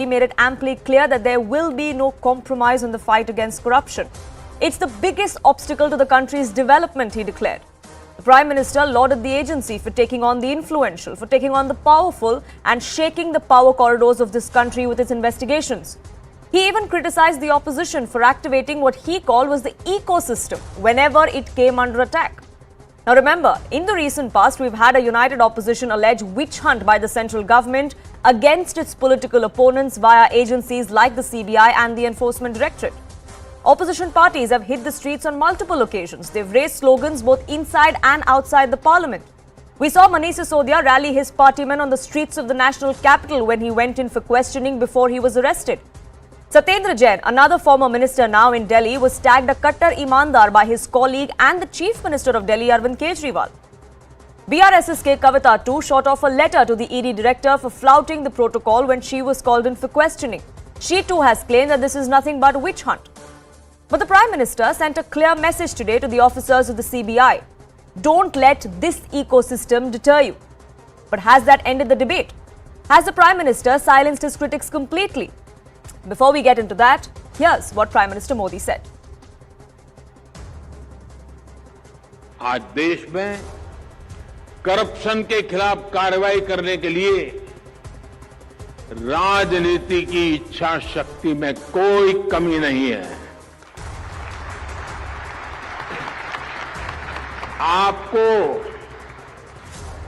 He made it amply clear that there will be no compromise in the fight against corruption. It's the biggest obstacle to the country's development, he declared. The Prime Minister lauded the agency for taking on the influential, for taking on the powerful and shaking the power corridors of this country with its investigations. He even criticized the opposition for activating what he called was the ecosystem whenever it came under attack. Now remember, in the recent past, we've had a united opposition allege witch hunt by the central government against its political opponents via agencies like the CBI and the Enforcement Directorate. Opposition parties have hit the streets on multiple occasions. They've raised slogans both inside and outside the parliament. We saw Manish Sisodia rally his partymen on the streets of the national capital when he went in for questioning before he was arrested. Satyendra Jain, another former minister now in Delhi, was tagged a Kattar Imandar by his colleague and the Chief Minister of Delhi, Arvind Kejriwal. BRSS's Kavita too shot off a letter to the ED director for flouting the protocol when she was called in for questioning. She too has claimed that this is nothing but a witch hunt. But the Prime Minister sent a clear message today to the officers of the CBI. Don't let this ecosystem deter you. But has that ended the debate? Has the Prime Minister silenced his critics completely? Before we get into that, here's what Prime Minister Modi said. आज देश में corruption के खिलाफ कार्रवाई करने के लिए राजनीति की इच्छा शक्ति में कोई कमी नहीं है। आपको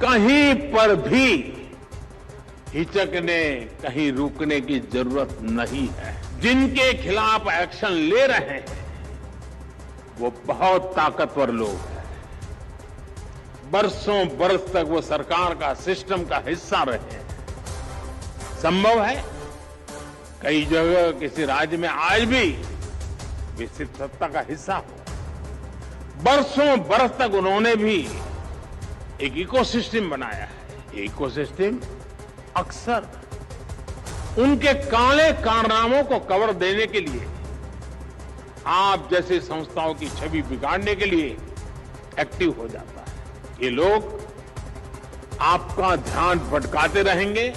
कहीं पर भी हिचकने, कहीं रुकने की जरूरत नहीं है। जिनके खिलाफ एक्शन ले रहे हैं वो बहुत ताकतवर लोग हैं। बरसों बरस तक वो सरकार का, सिस्टम का हिस्सा रहे हैं। संभव है कई जगह किसी राज्य में आज भी विस्तृत सत्ता का हिस्सा हो। बरसों बरस तक उन्होंने भी एक इकोसिस्टम बनाया है। इकोसिस्टम अक्सर उनके काले कारनामों को कवर देने के लिए, आप जैसे संस्थाओं की छवि बिगाड़ने के लिए एक्टिव हो जाता है। ये लोग आपका ध्यान भटकाते रहेंगे,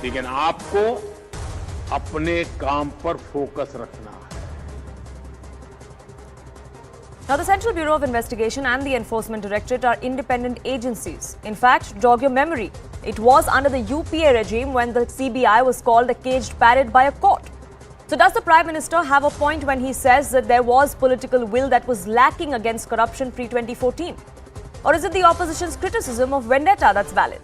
लेकिन आपको अपने काम पर फोकस रखना है। Now, the Central Bureau of Investigation and the Enforcement Directorate are independent agencies. In fact, jog your memory, it was under the UPA regime when the CBI was called a caged parrot by a court. So does the Prime Minister have a point when he says that there was political will that was lacking against corruption pre-2014? Or is it the opposition's criticism of vendetta that's valid?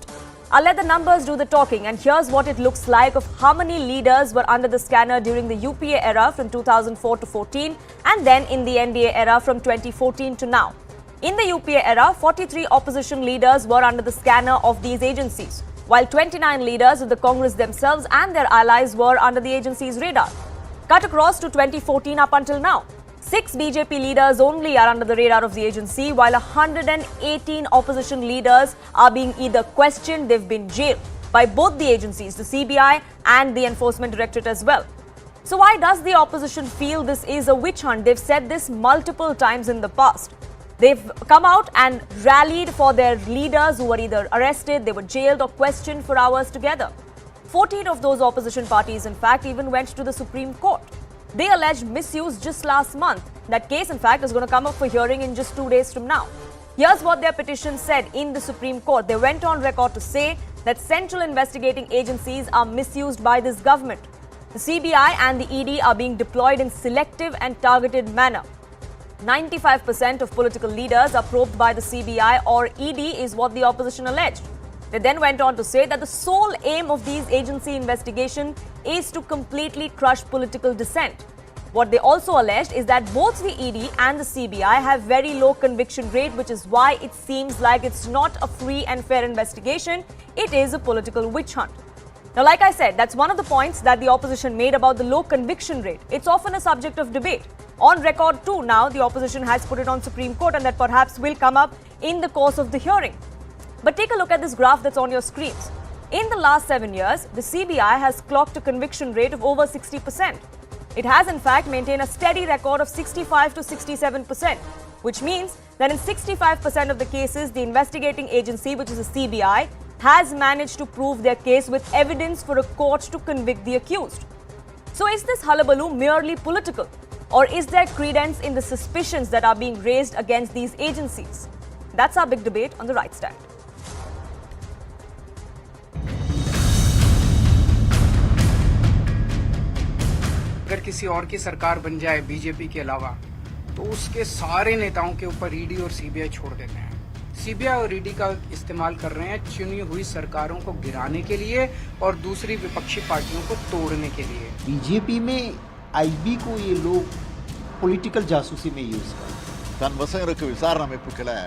I'll let the numbers do the talking, and here's what it looks like of how many leaders were under the scanner during the UPA era from 2004 to 14 and then in the NDA era from 2014 to now. In the UPA era, 43 opposition leaders were under the scanner of these agencies, while 29 leaders of the Congress themselves and their allies were under the agency's radar. Cut across to 2014 up until now. 6 BJP leaders only are under the radar of the agency, while 118 opposition leaders are being either questioned, they've been jailed by both the agencies, the CBI and the Enforcement Directorate as well. So why does the opposition feel this is a witch hunt? They've said this multiple times in the past. They've come out and rallied for their leaders who were either arrested, they were jailed or questioned for hours together. 14 of those opposition parties, in fact, even went to the Supreme Court. They alleged misuse just last month. That case, in fact, is going to come up for hearing in just 2 days from now. Here's what their petition said in the Supreme Court. They went on record to say that central investigating agencies are misused by this government. The CBI and the ED are being deployed in selective and targeted manner. 95% of political leaders are probed by the CBI or ED is what the opposition alleged. They then went on to say that the sole aim of these agency investigation is to completely crush political dissent. What they also alleged is that both the ED and the CBI have very low conviction rate, which is why it seems like it's not a free and fair investigation. It is a political witch hunt. Now, like I said, that's one of the points that the opposition made about the low conviction rate. It's often a subject of debate. On record too, now the opposition has put it on Supreme Court, and that perhaps will come up in the course of the hearing. But take a look at this graph that's on your screens. In the last 7 years, the CBI has clocked a conviction rate of over 60%. It has in fact maintained a steady record of 65 to 67%, which means that in 65% of the cases, the investigating agency, which is the CBI, has managed to prove their case with evidence for a court to convict the accused. So is this hullabaloo merely political, or is there credence in the suspicions that are being raised against these agencies? That's our big debate on The Right Stand. अगर किसी और की सरकार बन जाए BJP के अलावा तो उसके सारे नेताओं के ऊपर ईडी और सीबीआई छोड़ देते हैं। सीबीआई और ईडी का इस्तेमाल कर रहे हैं चुनी हुई सरकारों को गिराने के लिए और दूसरी विपक्षी पार्टियों को तोड़ने के लिए। बीजेपी में आईबी को ये लोग பொலிட்டிக்கல் ஜாசூசி में யூஸ் பண்ணுறாங்க. தன் வசங்களுக்கு விசாரணை அமைப்புகளை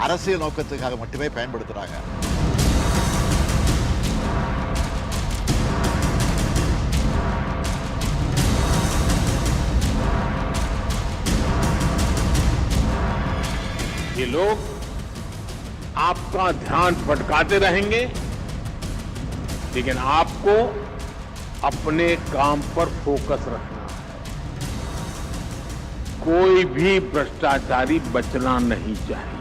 அரசியல் நோக்கத்துக்காக மட்டுமே பயன்படுத்துறாங்க. ये लोग आपका ध्यान भटकाते रहेंगे, लेकिन आपको अपने काम पर फोकस रखना है. कोई भी भ्रष्टाचारी बचना नहीं चाहिए.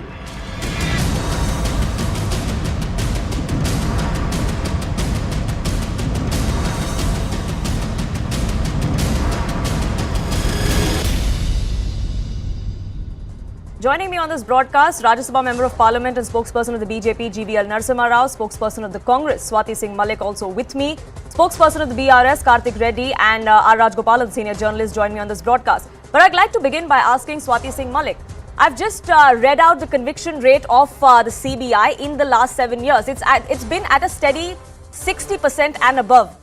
Joining me on this broadcast, Rajya Sabha Member of Parliament and spokesperson of the BJP, GVL Narasimha Rao, spokesperson of the Congress, Swati Singh Malik, also with me, spokesperson of the BRS, Karthik Reddy, and R. Rajgopalan, senior journalist, join me on this broadcast. But I'd like to begin by asking Swati Singh Malik. I've just read out the conviction rate of the CBI in the last 7 years. It's been at a steady 60% and above.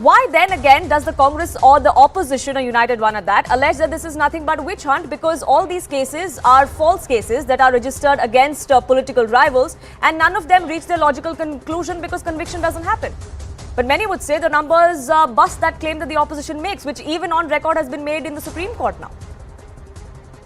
Why then again does the Congress or the opposition, a united one at that, allege that this is nothing but witch hunt, because all these cases are false cases that are registered against political rivals, and none of them reach their logical conclusion because conviction doesn't happen? But many would say the numbers bust that claim that the opposition makes, which even on record has been made in the Supreme Court now.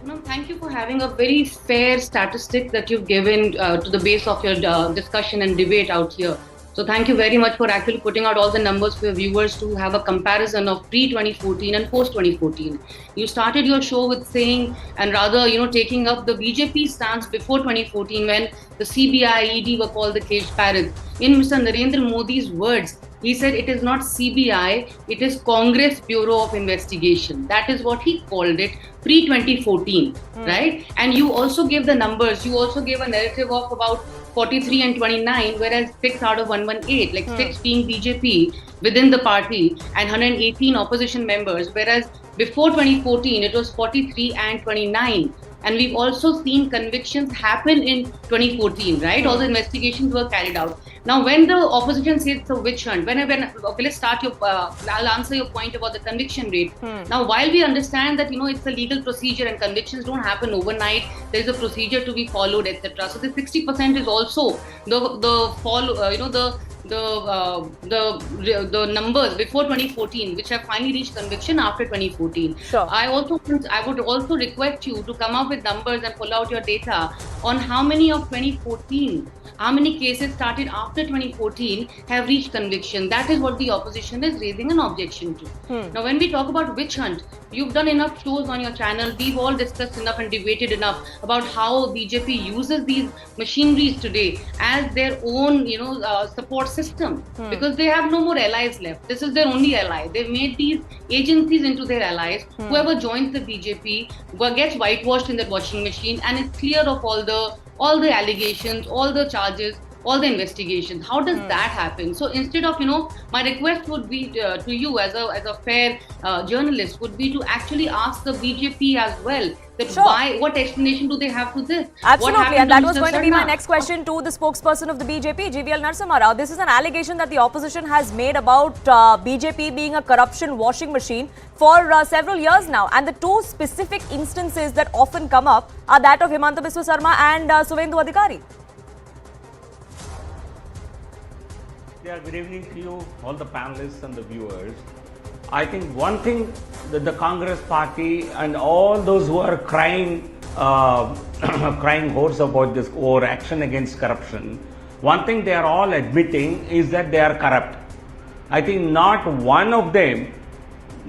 No, thank you for having a very fair statistic that you've given to the base of your discussion and debate out here. So thank you very much for actually putting out all the numbers for your viewers to have a comparison of pre-2014 and post-2014. You started your show with saying, and rather, taking up the BJP stance before 2014 when the CBI, ED were called the caged parrots. In Mr. Narendra Modi's words, he said it is not CBI, it is Congress Bureau of Investigation. That is what he called it pre-2014, right? And you also gave the numbers. You also gave a narrative of about 43 and 29, whereas 6 out of 118, like 6 being BJP within the party and 118 opposition members, whereas before 2014, it was 43 and 29. And we've also seen convictions happen in 2014, right? All the investigations were carried out. Now, when the opposition says it's a witch hunt, okay, let's start I'll answer your point about the conviction rate. Now, while we understand that, it's a legal procedure and convictions don't happen overnight, there's a procedure to be followed, etc. So the 60% is also the numbers before 2014, which have finally reached conviction after 2014. Sure. I would also request you to come up with numbers and pull out your data on how many of 2014, how many cases started after 2014 have reached conviction. That is what the opposition is raising an objection to. Now, when we talk about witch hunt, you've done enough shows on your channel. We've all discussed enough and debated enough about how BJP uses these machineries today as their own, support system, because they have no more allies left. This is their only ally. They've made these agencies into their allies. Whoever joins the BJP gets whitewashed in that washing machine, and it's clear of all the allegations, all the charges, all the investigations. How does that happen? So instead of, my request would be to you as a fair journalist would be to actually ask the BJP as well that what explanation do they have to this? Absolutely, and that was going to be my next question to the spokesperson of the BJP, GVL Narasimha Rao. This is an allegation that the opposition has made about BJP being a corruption washing machine for several years now, and the two specific instances that often come up are that of Himanta Biswa Sarma and Suvendu Adhikari. Yeah, good evening to you, all the panelists and the viewers. I think one thing that the Congress party and all those who are crying hoarse about this overaction against corruption, one thing they are all admitting is that they are corrupt. I think not one of them,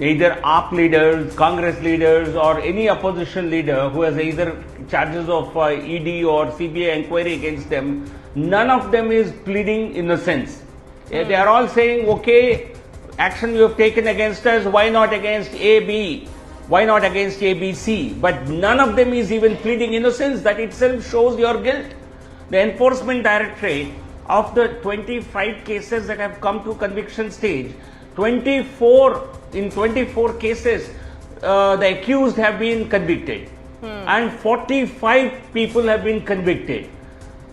either AAP leaders, Congress leaders, or any opposition leader who has either charges of ED or CBI inquiry against them, none of them is pleading innocence. They are all saying, okay, action you have taken against us, why not against A, B? Why not against A, B, C? But none of them is even pleading innocence. That itself shows your guilt. The Enforcement Directorate, of the 25 cases that have come to conviction stage, 24 cases, the accused have been convicted, and 45 people have been convicted.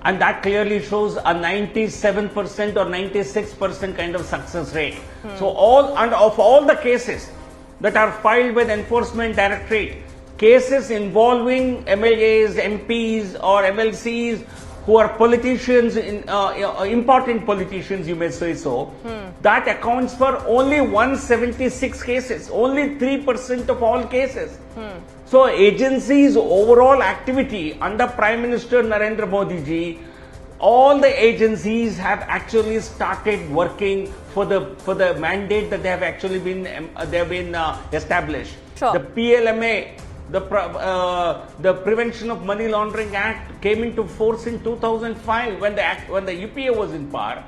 And that clearly shows a 97% or 96% kind of success rate. So of all the cases that are filed with Enforcement Directorate, cases involving MLAs, MPs or MLCs who are politicians, important politicians you may say so, that accounts for only 176 cases, only 3% of all cases. So agencies' overall activity under Prime Minister Narendra Modi ji, all the agencies have actually started working for the mandate that they have actually been established. Sure. The PLMA, the Prevention of Money Laundering Act came into force in 2005 when the UPA was in power.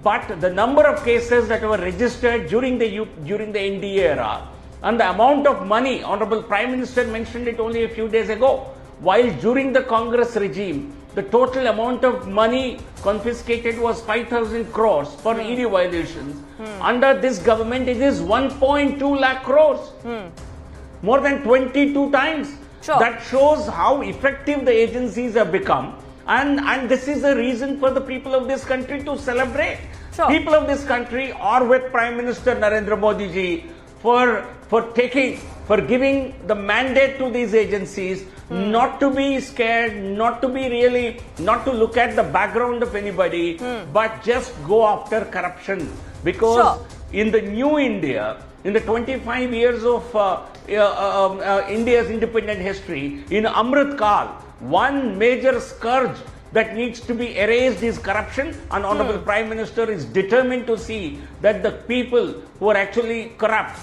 But the number of cases that were registered during the NDA era and the amount of money, Honorable Prime Minister mentioned it only a few days ago, while during the Congress regime, the total amount of money confiscated was 5,000 crores for ED violations. Under this government, it is 1.2 lakh crores. More than 22 times. Sure. That shows how effective the agencies have become. And this is the reason for the people of this country to celebrate. Sure. People of this country are with Prime Minister Narendra Modi ji for giving the mandate to these agencies not to be scared, not to look at the background of anybody, but just go after corruption. Because in the new India, in the 25 years of India's independent history, in Amrit Kal, one major scourge that needs to be erased is corruption, and Honorable Prime Minister is determined to see that the people who are actually corrupt,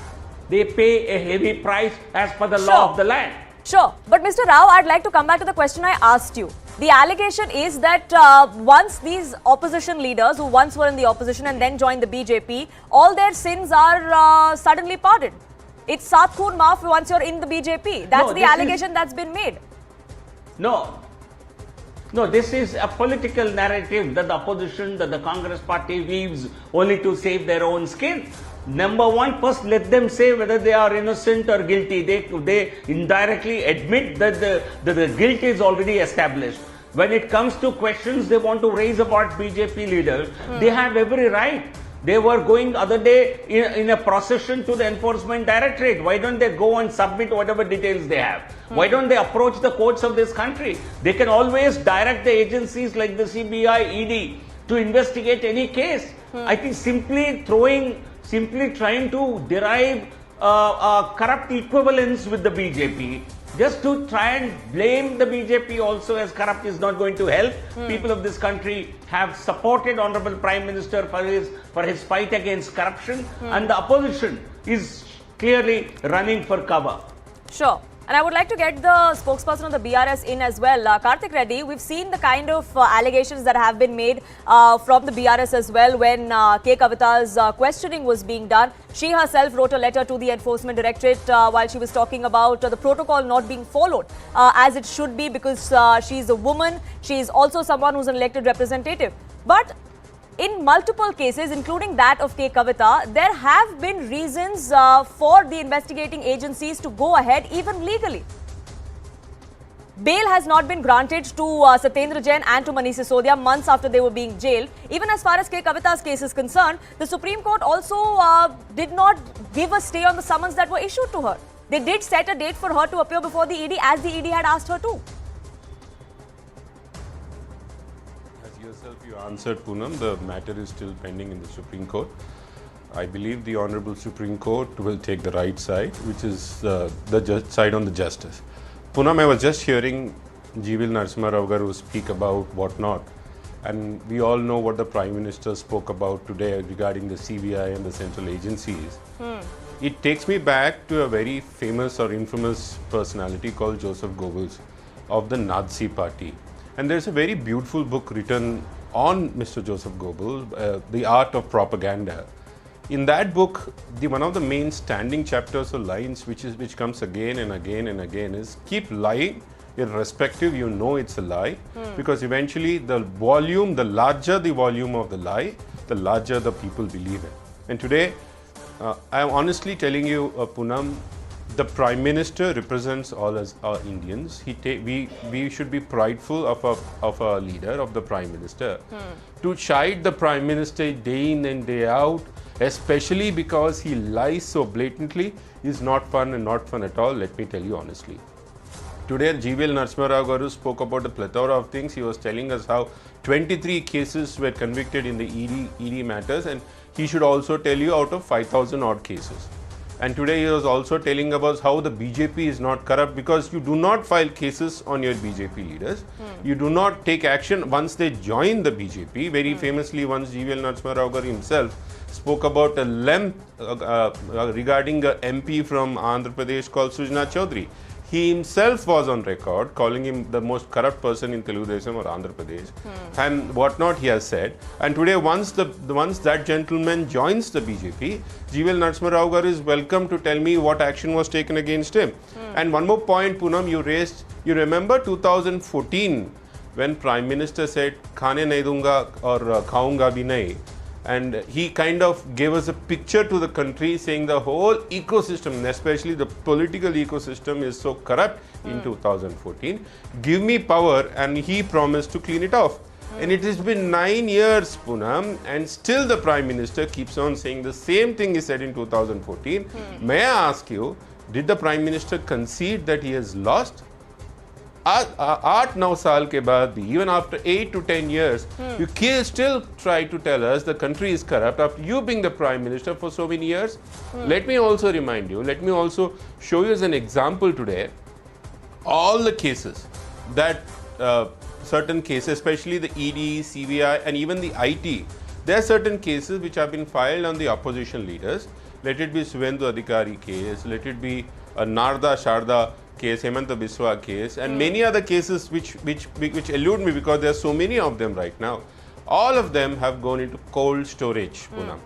they pay a heavy price as per the law of the land. Sure. But Mr. Rao, I'd like to come back to the question I asked you. The allegation is that once these opposition leaders who once were in the opposition and then joined the BJP, all their sins are suddenly pardoned. It's Sat Khoon Maaf once you're in the BJP. That's the allegation that's been made. No, this is a political narrative that the opposition, that the Congress party weaves only to save their own skin. Number one, first let them say whether they are innocent or guilty. They indirectly admit that the guilt is already established. When it comes to questions they want to raise about BJP leaders, they have every right. They were going other day in a procession to the Enforcement Directorate. Why don't they go and submit whatever details they have? Why don't they approach the courts of this country? They can always direct the agencies like the CBI, ED to investigate any case. I think simply trying to derive corrupt equivalence with the BJP, just to try and blame the BJP also as corrupt, is not going to help. People of this country have supported Honorable Prime Minister for his fight against corruption, and the opposition is clearly running for cover. Sure. And I would like to get the spokesperson of the BRS in as well. Karthik Reddy, we've seen the kind of allegations that have been made from the BRS as well when K. Kavita's questioning was being done. She herself wrote a letter to the Enforcement Directorate while she was talking about the protocol not being followed as it should be, because she's a woman. She's also someone who's an elected representative. But in multiple cases, including that of K. Kavita, there have been reasons for the investigating agencies to go ahead, even legally. Bail has not been granted to Satyendra Jain and to Manish Sisodia months after they were being jailed. Even as far as K. Kavita's case is concerned, the Supreme Court also did not give a stay on the summons that were issued to her. They did set a date for her to appear before the ED, as the ED had asked her to. You answered, Poonam. The matter is still pending in the Supreme Court. I believe the Honorable Supreme Court will take the right side, which is the side on the justice. Poonam, I was just hearing Jivil Narasimha Rao garu speak about whatnot, and we all know what the Prime Minister spoke about today regarding the CBI and the central agencies. It takes me back to a very famous or infamous personality called Joseph Goebbels of the Nazi Party. And there's a very beautiful book written on Mr. Joseph Goebel, The Art of Propaganda. In that book, one of the main standing chapters or lines which comes again and again and again is keep lying, irrespective you know it's a lie, because eventually the larger the volume of the lie, the larger the people believe it. And today, I am honestly telling you, Poonam, the Prime Minister represents all us Indians. We should be prideful of a leader, of the Prime Minister. To chide the Prime Minister day in and day out, especially because he lies so blatantly, is not fun and not fun at all, let me tell you honestly. Today, GVL Narasimha Rao Garu spoke about a plethora of things. He was telling us how 23 cases were convicted in the ED matters, and he should also tell you out of 5,000 odd cases. And today he was also telling about how the BJP is not corrupt because you do not file cases on your BJP leaders. You do not take action once they join the BJP. Very famously, once GVL Narasimha Rao Garu himself spoke about a length regarding a MP from Andhra Pradesh called Sujna Chaudhary. He himself was on record calling him the most corrupt person in Telugu Desam or Andhra Pradesh, and whatnot he has said. And today, once that gentleman joins the BJP, GVL Narasimha Rao Garu is welcome to tell me what action was taken against him. And one more point, Poonam, you raised. You remember 2014 when Prime Minister said "Khane nahi dunga" or "Khaunga bhi nahi." And he kind of gave us a picture to the country saying the whole ecosystem, especially the political ecosystem, is so corrupt in 2014. Give me power, and he promised to clean it off. And it has been 9 years, Poonam, and still the Prime Minister keeps on saying the same thing he said in 2014. May I ask you, did the Prime Minister concede that he has lost? 8-9 साल के बाद, even after 8 to 10 years, you still try to tell us the country is corrupt after you being the Prime Minister for so many years. Let me also remind you, let me also show you as an example today, all the cases that certain cases, especially the ED, CBI and even the IT, there are certain cases which have been filed on the opposition leaders. Let it be Suvendu Adhikari case, let it be Narda Sharda case, Hemanta Biswa case, and many other cases which elude me because there are so many of them right now. All of them have gone into cold storage, Poonam.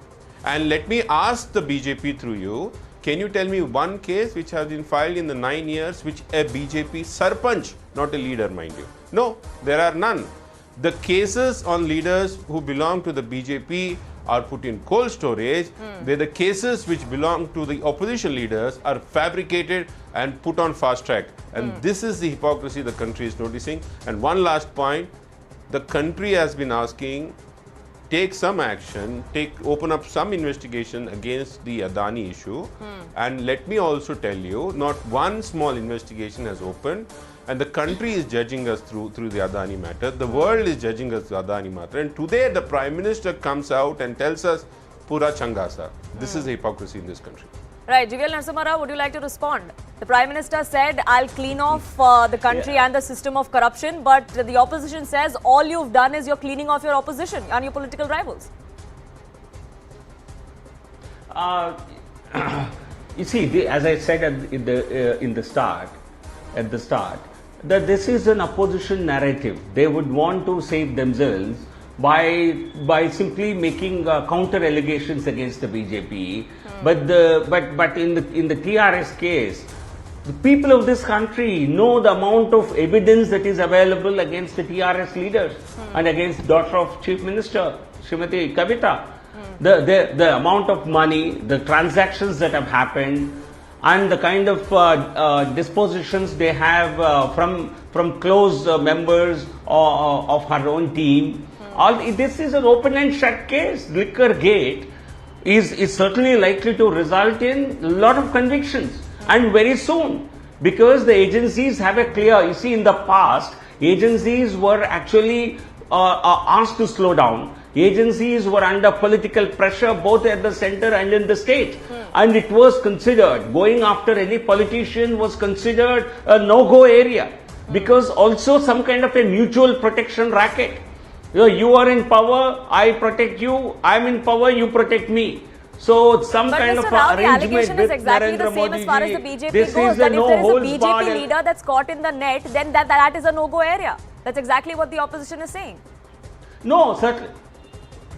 And let me ask the BJP through you, can you tell me one case which has been filed in the 9 years which a BJP sarpanch, not a leader mind you? No, there are none. The cases on leaders who belong to the BJP are put in cold storage, where the cases which belong to the opposition leaders are fabricated and put on fast track. And this is the hypocrisy the country is noticing. And one last point, the country has been asking, take some action, open up some investigation against the Adani issue. And let me also tell you, not one small investigation has opened. And the country is judging us through the Adani matter. The world is judging us through Adani matter. And today the Prime Minister comes out and tells us, Pura Changasa. This is the hypocrisy in this country. Right. GVL Narasimha Rao, would you like to respond? The Prime Minister said, I'll clean off the country and the system of corruption. But the opposition says, all you've done is you're cleaning off your opposition and your political rivals. You see, as I said at the start, that this is an opposition narrative. They would want to save themselves by simply making counter allegations against the BJP. But in the TRS case, the people of this country know the amount of evidence that is available against the TRS leaders and against daughter of Chief Minister Srimati Kavita. The amount of money, the transactions that have happened, and the kind of dispositions they have from close members of her own team. This is an open and shut case. Liquor gate is certainly likely to result in a lot of convictions, and very soon, because the agencies have a clear, you see, in the past, agencies were actually asked to slow down. Agencies were under political pressure both at the center and in the state. And it was considered, going after any politician was considered a no-go area, because also some kind of a mutual protection racket. You are in power, I protect you, I am in power, you protect me. So some kind of arrangement with Narendra Modi. As far as the BJP goes, that if there is a BJP leader that's caught in the net, then that is a no-go area. That's exactly what the opposition is saying. No, certainly.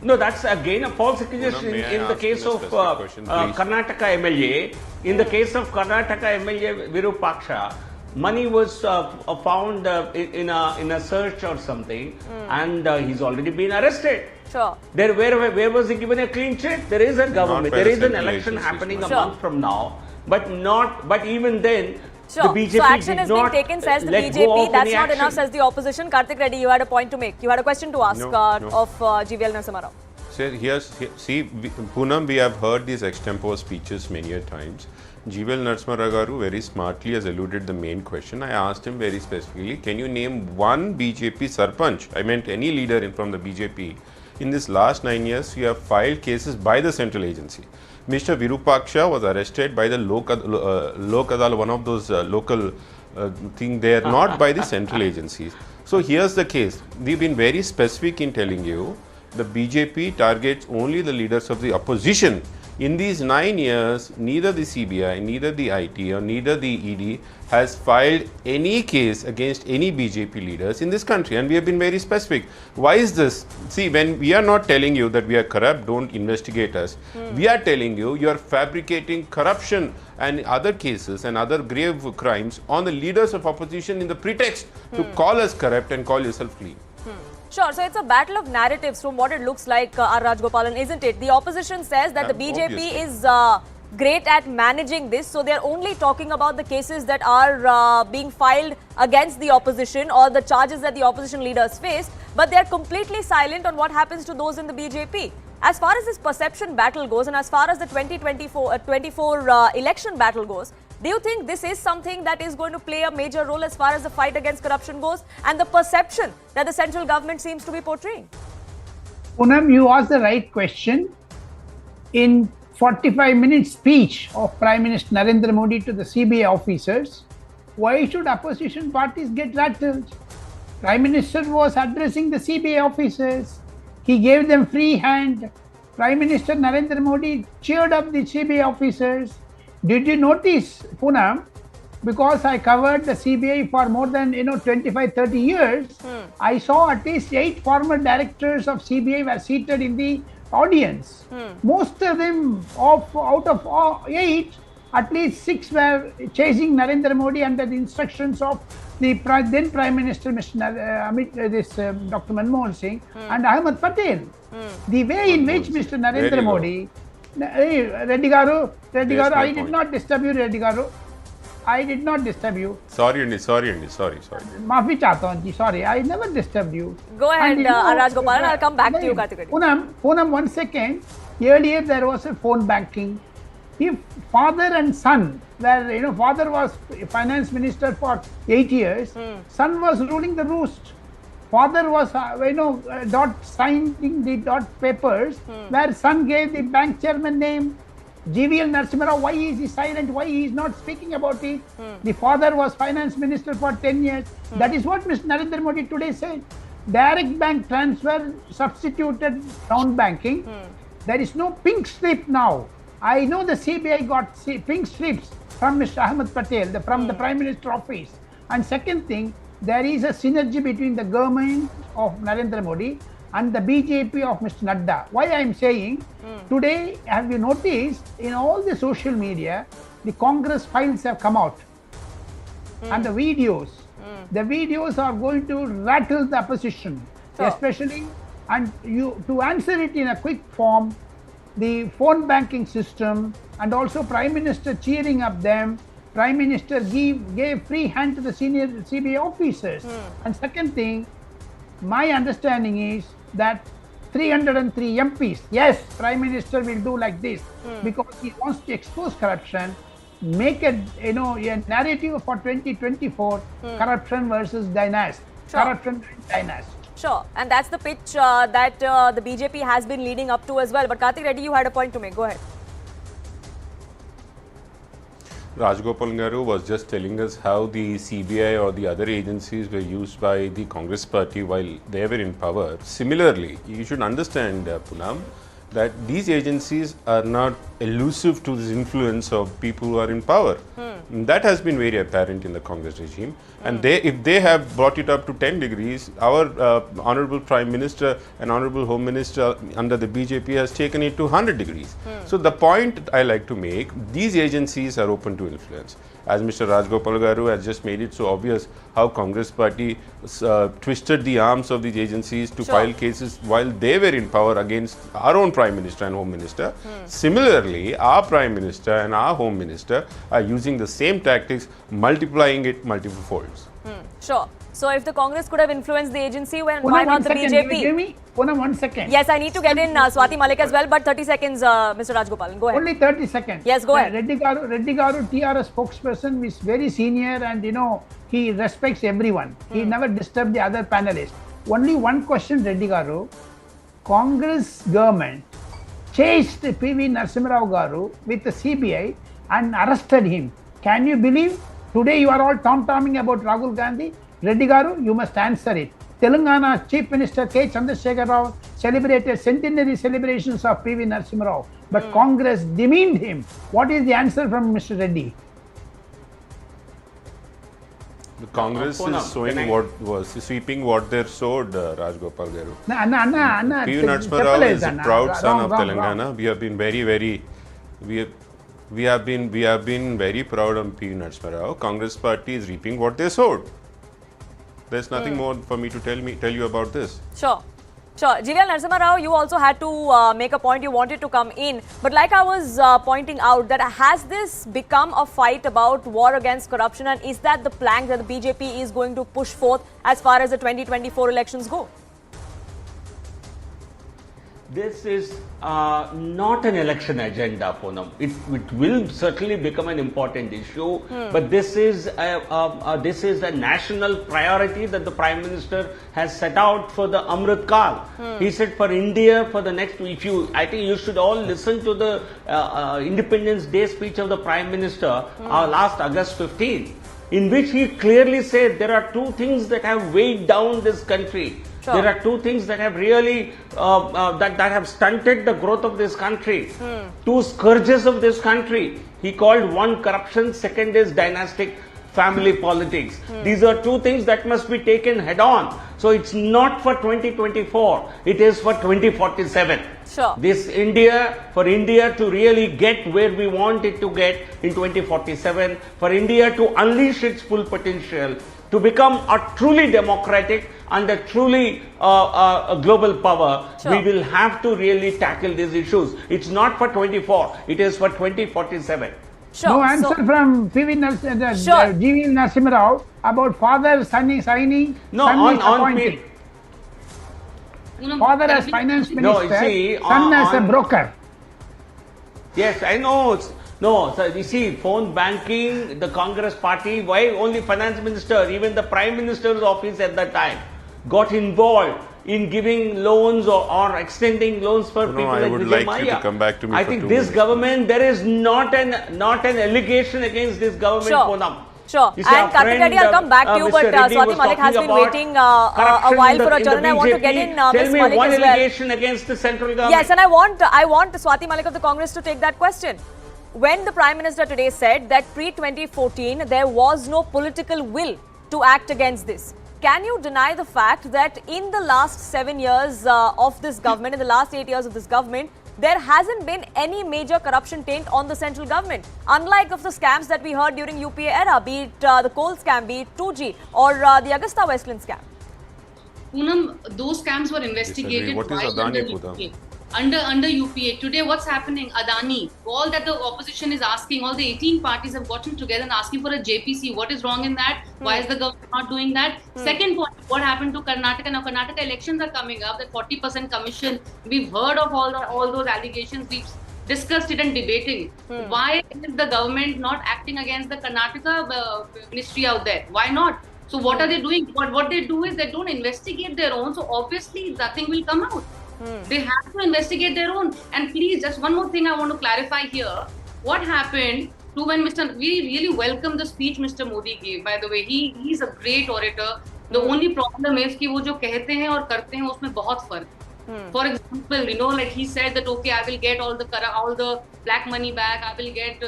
No, that's again a false accusation. May I In the ask case you a of specific question, please? Karnataka MLA, in the case of Karnataka MLA Virupaksha, money was found in a search or something, and he's already been arrested. Sure. Where was he given a clean sheet? There is a government, by there the is an central election agencies, happening a Sure. month from now, but even then, Sure. the BJP So action did is being not taken, says the let go BJP. of That's any not enough, action. says the opposition. Karthik Reddy, you had a point to make. You had a question to ask No. of GVL Narasimha Rao. Sir, Poonam, we have heard these extempore speeches many a times. GVL Narasimha Rao garu very smartly has eluded the main question. I asked him very specifically, can you name one BJP Sarpanch, I meant any leader from the BJP, in this last 9 years who have filed cases by the central agency? Mr. Virupaksha was arrested by the Lok Adal, one of those local thing there, not by the central agencies. So here's the case. We've been very specific in telling you the BJP targets only the leaders of the opposition. In these 9 years, neither the CBI, neither the IT or neither the ED has filed any case against any BJP leaders in this country, and we have been very specific. Why is this? See, when we are not telling you that we are corrupt, don't investigate us. We are telling you you are fabricating corruption and other cases and other grave crimes on the leaders of opposition in the pretext to call us corrupt and call yourself clean. Sure, so it's a battle of narratives from what it looks like, R. Rajgopalan, isn't it? The opposition says that the BJP Obviously. is great at managing this, so they're only talking about the cases that are being filed against the opposition or the charges that the opposition leaders face, but they're completely silent on what happens to those in the BJP. As far as this perception battle goes and as far as the 2024 election battle goes, do you think this is something that is going to play a major role as far as the fight against corruption goes and the perception that the central government seems to be portraying? Poonam, you asked the right question. In 45-minute speech of Prime Minister Narendra Modi to the CBI officers, why should opposition parties get rattled? Prime Minister was addressing the CBI officers. He gave them free hand. Prime Minister Narendra Modi cheered up the CBI officers. Did you notice, Poonam, because I covered the CBI for more than 25-30 years, I saw at least 8 former directors of CBI were seated in the audience. Most of them, out of 8, at least 6 were chasing Narendra Modi under the instructions of the then Prime Minister, Dr. Manmohan Singh and Ahmed Patel. The way in which Mr. Narendra Modi, Reddy Garu, I did not disturb you, Reddy Garu. I did not disturb you. Sorry. Maafi chahta hun ji, sorry, I never disturbed you. Go ahead, Raj Gopalan, I'll come back to you, Karthik. Poonam, 1 second. Earlier there was a phone banking. If father and son were, father was finance minister for 8 years, son was ruling the roost. Father was, signing the dot papers, where son gave the bank chairman name. GVL Narasimha Rao, why is he silent? Why he is not speaking about it? The father was finance minister for 10 years. That is what Mr. Narendra Modi today said. Direct bank transfer substituted round banking. There is no pink slip now. I know the CBI got pink slips from Mr. Ahmed Patel, from the Prime Minister office. And second thing, there is a synergy between the government of Narendra Modi and the BJP of Mr. Nadda. Why I am saying, today, have you noticed, in all the social media, the Congress files have come out. And the videos are going to rattle the opposition, especially, and to answer it in a quick form, the phone banking system and also Prime Minister cheering up them. Prime Minister gave free hand to the senior CBI officers. And second thing, my understanding is that 303 MPs, yes, Prime Minister will do like this because he wants to expose corruption, make a narrative for 2024, corruption versus dynasty. Corruption and dynasty. Sure, and that's the pitch that the BJP has been leading up to as well. But Karthik Reddy, you had a point to make. Go ahead. Rajgopalan Garu was just telling us how the CBI or the other agencies were used by the Congress party while they were in power. Similarly, you should understand, Poonam, that these agencies are not elusive to the influence of people who are in power. That has been very apparent in the Congress regime. And if they have brought it up to 10 degrees, our Honorable Prime Minister and Honorable Home Minister under the BJP has taken it to 100 degrees. So the point I like to make, these agencies are open to influence. As Mr. Rajgopal Garu has just made it so obvious how Congress party twisted the arms of these agencies to file cases while they were in power against our own Prime Minister and Home Minister. Similarly, our Prime Minister and our Home Minister are using the same tactics, multiplying it multiple folds. Sure. So if the Congress could have influenced the agency, why not the BJP? Give me 1 second. Yes, I need to get in Swati Malik as well, but 30 seconds, Mr. Rajgopal. Go ahead. Only 30 seconds. Yes, go ahead. Reddy Garu, TRS spokesperson, is very senior and he respects everyone. He never disturbed the other panelists. Only one question, Reddy Garu. Congress government chased PV Narasimha Rao Garu with the CBI and arrested him. Can you believe? Today you are all tom-tomming about Rahul Gandhi. Reddy Garu, you must answer it. Telangana Chief Minister K. Chandrasekhar Rao celebrated centenary celebrations of PV Narasimha Rao, but Congress demeaned him. What is the answer from Mr. Reddy? The Congress is sweeping what they sowed, Rajgopal Garu. PV Narasimha Rao is a proud son of Telangana. We have been very proud of PV Narasimha Rao. Congress party is reaping what they sowed. There's nothing more for me to tell you about this. Sure. GVL Narasimha Rao, you also had to make a point. You wanted to come in. But like I was pointing out, that has this become a fight about war against corruption, and is that the plank that the BJP is going to push forth as far as the 2024 elections go? This is not an election agenda, Poonam. It will certainly become an important issue, but this is a national priority that the Prime Minister has set out for the Amrit Kal. He said for India, for the next, I think you should all listen to the Independence Day speech of the Prime Minister last August 15, in which he clearly said there are two things that have weighed down this country. Sure. There are two things that have really that have stunted the growth of this country. Two scourges of this country. He called one corruption, second is dynastic family politics. These are two things that must be taken head on. So it's not for 2024, it is for 2047. Sure. For India to really get where we want it to get in 2047, for India to unleash its full potential, to become a truly democratic and a truly a global power, we will have to really tackle these issues. It's not for 24, it is for 2047. Sure. No answer from GVL Narasimha Rao about father signing, son appointing. Father as finance minister, son as a broker. Yes, I know. No, so you see, phone banking, the Congress party, why only finance minister, even the Prime Minister's office at that time got involved in giving loans or extending loans for people like Vijay Mallya. I would like you to come back to me. I think this government, there is not an allegation against this government, Poonam. Sure. And Karthik Reddy, I'll come back to you, but Swati Malik has been waiting a while for a turn, and I want to get in Ms. Malik as well. Tell me one allegation against the central government. Yes, and I want Swati Malik of the Congress to take that question. When the Prime Minister today said that pre-2014 there was no political will to act against this, can you deny the fact that in the last 7 years of this government, in the last 8 years of this government, there hasn't been any major corruption taint on the central government? Unlike of the scams that we heard during UPA era, be it the coal scam, be it 2G or the Augusta Westland scam. Poonam, those scams were investigated. What is Adani, Poonam? Under UPA. Today what's happening? Adani, all that the opposition is asking, all the 18 parties have gotten together and asking for a JPC. What is wrong in that? Why is the government not doing that? Second point, what happened to Karnataka? Now Karnataka elections are coming up, that 40% commission. We've heard of all those allegations. We've discussed it and debating. Why is the government not acting against the Karnataka ministry out there? Why not? So what are they doing? What they do is they don't investigate their own. So obviously nothing will come out. They have to investigate their own. And please, just one more thing I want to clarify here. What happened to when we really welcome the speech Mr. Modi gave. By the way, he's a great orator. The only problem is कि वो जो कहते हैं और करते हैं उसमें बहुत फर्क. For example, like he said that, okay, I will get all the black money back, I will get,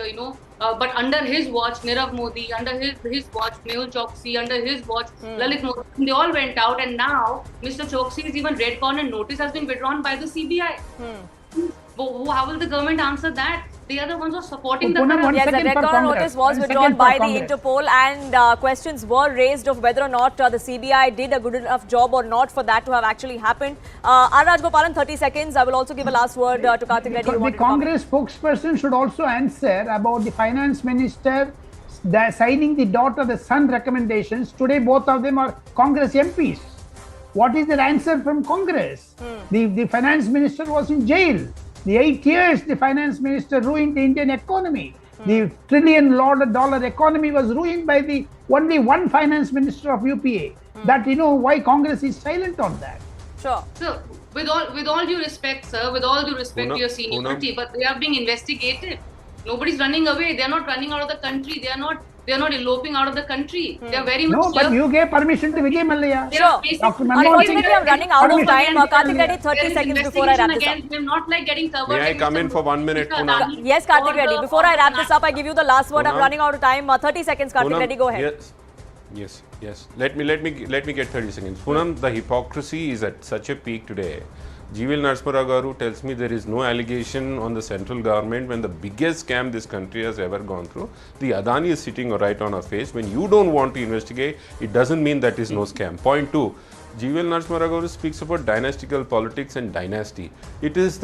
but under his watch, Nirav Modi, under his watch, Mehul Choksi, under his watch, Lalit Modi, they all went out, and now Mr. Choksi's even red corner notice has been withdrawn by the CBI. How will the government answer that? They are the ones who are supporting the Poonam, Yes, the red corner notice was withdrawn by the Interpol, and questions were raised of whether or not the CBI did a good enough job or not for that to have actually happened. R. Rajgopalan, 30 seconds. I will also give a last word to Karthik Reddy. The Congress spokesperson should also answer about the finance minister signing the daughter-the-son recommendations. Today, both of them are Congress MPs. What is their answer from Congress? The finance minister was in jail. The 8 years the finance minister ruined the Indian economy. The $1 trillion economy was ruined by the only one finance minister of UPA. That why Congress is silent on that. Sure. So, with all due respect, sir, with all due respect to your seniority, but they are being investigated. Nobody's running away. They are not running out of the country. They are not eloping out of the country. They are very much. No, but you gave permission to Vijay Mallya. Sure. Unfortunately, I'm running out of time. Karthik Reddy, 30 seconds before I wrap this up. We're not getting covered. May I come in for 1 minute, Poonam? Yes, Karthik Reddy. Before I wrap this up, I give you the last word. I'm running out of time. 30 seconds, Karthik Reddy. Go ahead. Yes. Let me get 30 seconds. Poonam, the hypocrisy is at such a peak today. GVL Narasimha Garu tells me there is no allegation on the central government when the biggest scam this country has ever gone through. The Adani is sitting right on our face. When you don't want to investigate, it doesn't mean that is no scam. Point 2. GVL Narasimha Garu speaks about dynastical politics and dynasty. This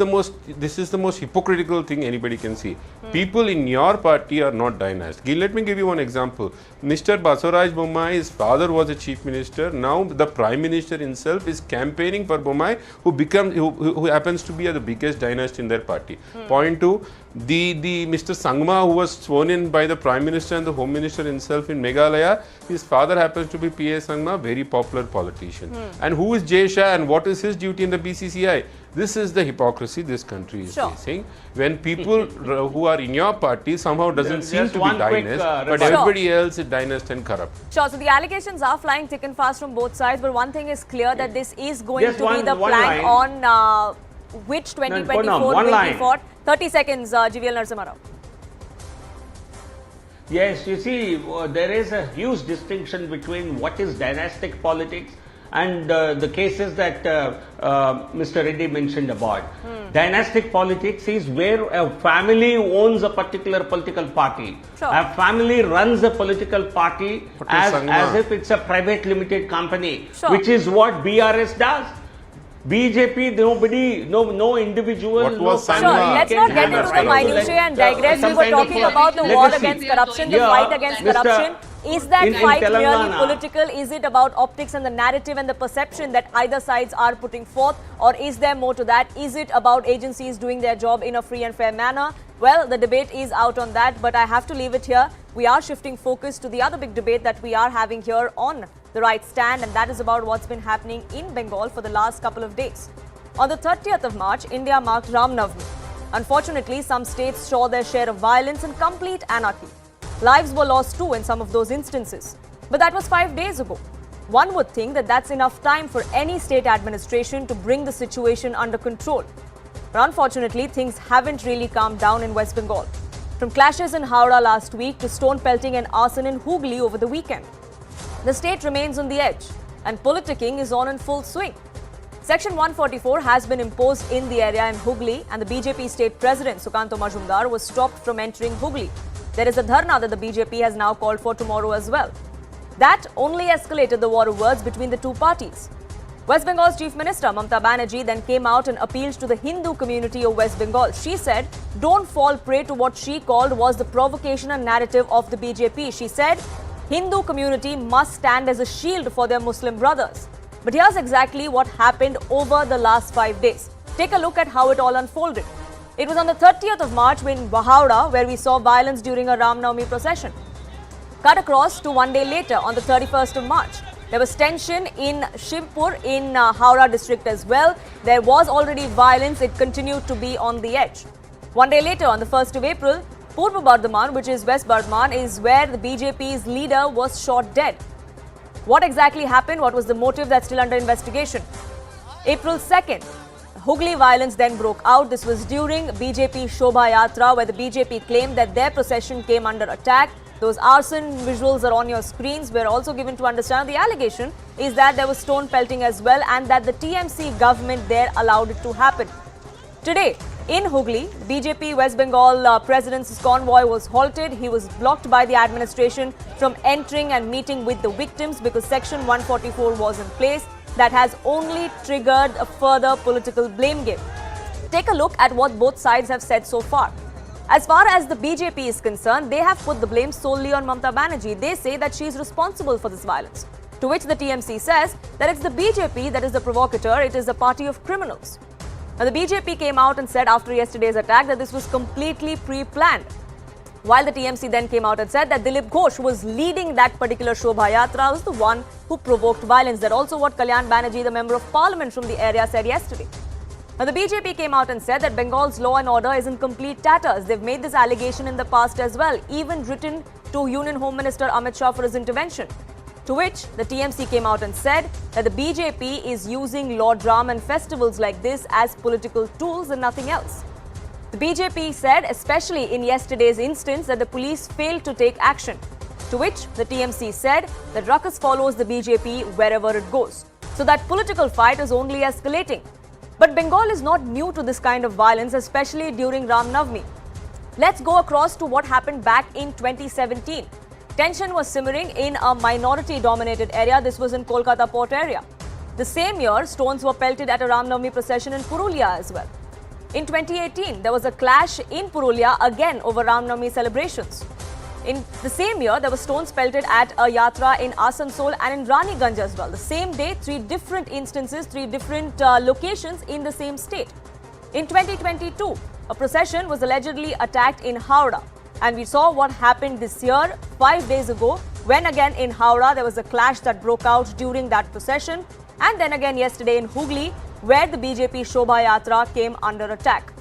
is the most hypocritical thing anybody can see. People in your party are not dynastic. Let me give you one example. Mr. Basuraj Bommai's father was a chief minister. Now the prime minister himself is campaigning for Bommai, who happens to be the biggest dynasty in their party. Point 2. The Mr. Sangma, who was sworn in by the Prime Minister and the Home Minister himself in Meghalaya, his father happens to be P.A. Sangma, very popular politician. And who is Jay Shah and what is his duty in the BCCI? This is the hypocrisy this country is facing. When people who are in your party somehow doesn't seem to be dynast, but everybody else is dynast and corrupt. Sure, so the allegations are flying thick and fast from both sides, but one thing is clear that this is going to be the plank on which 2024 will be fought. 30 seconds, GVL Narasimha Rao. Yes, you see, there is a huge distinction between what is dynastic politics and the cases that Mr. Reddy mentioned about. Dynastic politics is where a family owns a particular political party. Sure. A family runs a political party as if it's a private limited company, which is what BRS does. BJP, no individual, what was Sure, let's not get into the minutiae and digress. We were talking about the war against corruption, the fight against corruption. Is that fight merely political? Is it about optics and the narrative and the perception that either sides are putting forth? Or is there more to that? Is it about agencies doing their job in a free and fair manner? Well, the debate is out on that, but I have to leave it here. We are shifting focus to the other big debate that we are having here on the right stand, and that is about what's been happening in Bengal for the last couple of days. On the 30th of March, India marked Ram Navami. Unfortunately, some states saw their share of violence and complete anarchy. Lives were lost too in some of those instances. But that was 5 days ago. One would think that that's enough time for any state administration to bring the situation under control. But unfortunately, things haven't really calmed down in West Bengal. From clashes in Howrah last week to stone pelting and arson in Hooghly over the weekend. The state remains on the edge, and politicking is on in full swing. Section 144 has been imposed in the area in Hooghly, and the BJP state president Sukanto Majumdar was stopped from entering Hooghly. There is a dharna that the BJP has now called for tomorrow as well. That only escalated the war of words between the two parties. West Bengal's Chief Minister Mamata Banerjee then came out and appealed to the Hindu community of West Bengal. She said, don't fall prey to what she called was the provocation and narrative of the BJP. She said, Hindu community must stand as a shield for their Muslim brothers. But here's exactly what happened over the last 5 days. Take a look at how it all unfolded. It was on the 30th of March in Howrah where we saw violence during a Ram Navami procession. Cut across to 1 day later on the 31st of March. There was tension in Shimpur in Howrah district as well. There was already violence. It continued to be on the edge. 1 day later on the 1st of April, Purva Bardhaman, which is West Bardhaman, is where the BJP's leader was shot dead. What exactly happened? What was the motive? That's still under investigation. April 2nd, Hooghly violence then broke out. This was during BJP Shobha Yatra, where the BJP claimed that their procession came under attack. Those arson visuals are on your screens. We're also given to understand the allegation is that there was stone pelting as well, and that the TMC government there allowed it to happen. Today, in Hooghly, BJP West Bengal president's convoy was halted. He was blocked by the administration from entering and meeting with the victims because Section 144 was in place. That has only triggered a further political blame game. Take a look at what both sides have said so far. As far as the BJP is concerned, they have put the blame solely on Mamata Banerjee. They say that she is responsible for this violence. To which the TMC says that it's the BJP that is the provocateur, it is a party of criminals. Now, the BJP came out and said after yesterday's attack that this was completely pre-planned. While the TMC then came out and said that Dilip Ghosh, who was leading that particular Shobha Yatra, was the one who provoked violence. That's also what Kalyan Banerjee, the member of parliament from the area, said yesterday. Now, the BJP came out and said that Bengal's law and order is in complete tatters. They've made this allegation in the past as well, even written to Union Home Minister Amit Shah for his intervention. To which the TMC came out and said that the BJP is using Lord Ram and festivals like this as political tools and nothing else. The BJP said, especially in yesterday's instance, that the police failed to take action. To which the TMC said that ruckus follows the BJP wherever it goes. So that political fight is only escalating. But Bengal is not new to this kind of violence, especially during Ram Navami. Let's go across to what happened back in 2017. Tension was simmering in a minority-dominated area. This was in Kolkata port area. The same year, stones were pelted at a Ram Navami procession in Purulia as well. In 2018, there was a clash in Purulia again over Ram Navami celebrations. In the same year, there were stones pelted at a yatra in Asansol and in Raniganj as well. The same day, three different instances, three different locations in the same state. In 2022, a procession was allegedly attacked in Howrah. And we saw what happened this year, 5 days ago, when again in Howrah, there was a clash that broke out during that procession. And then again yesterday in Hooghly, where the BJP Shobha Yatra came under attack.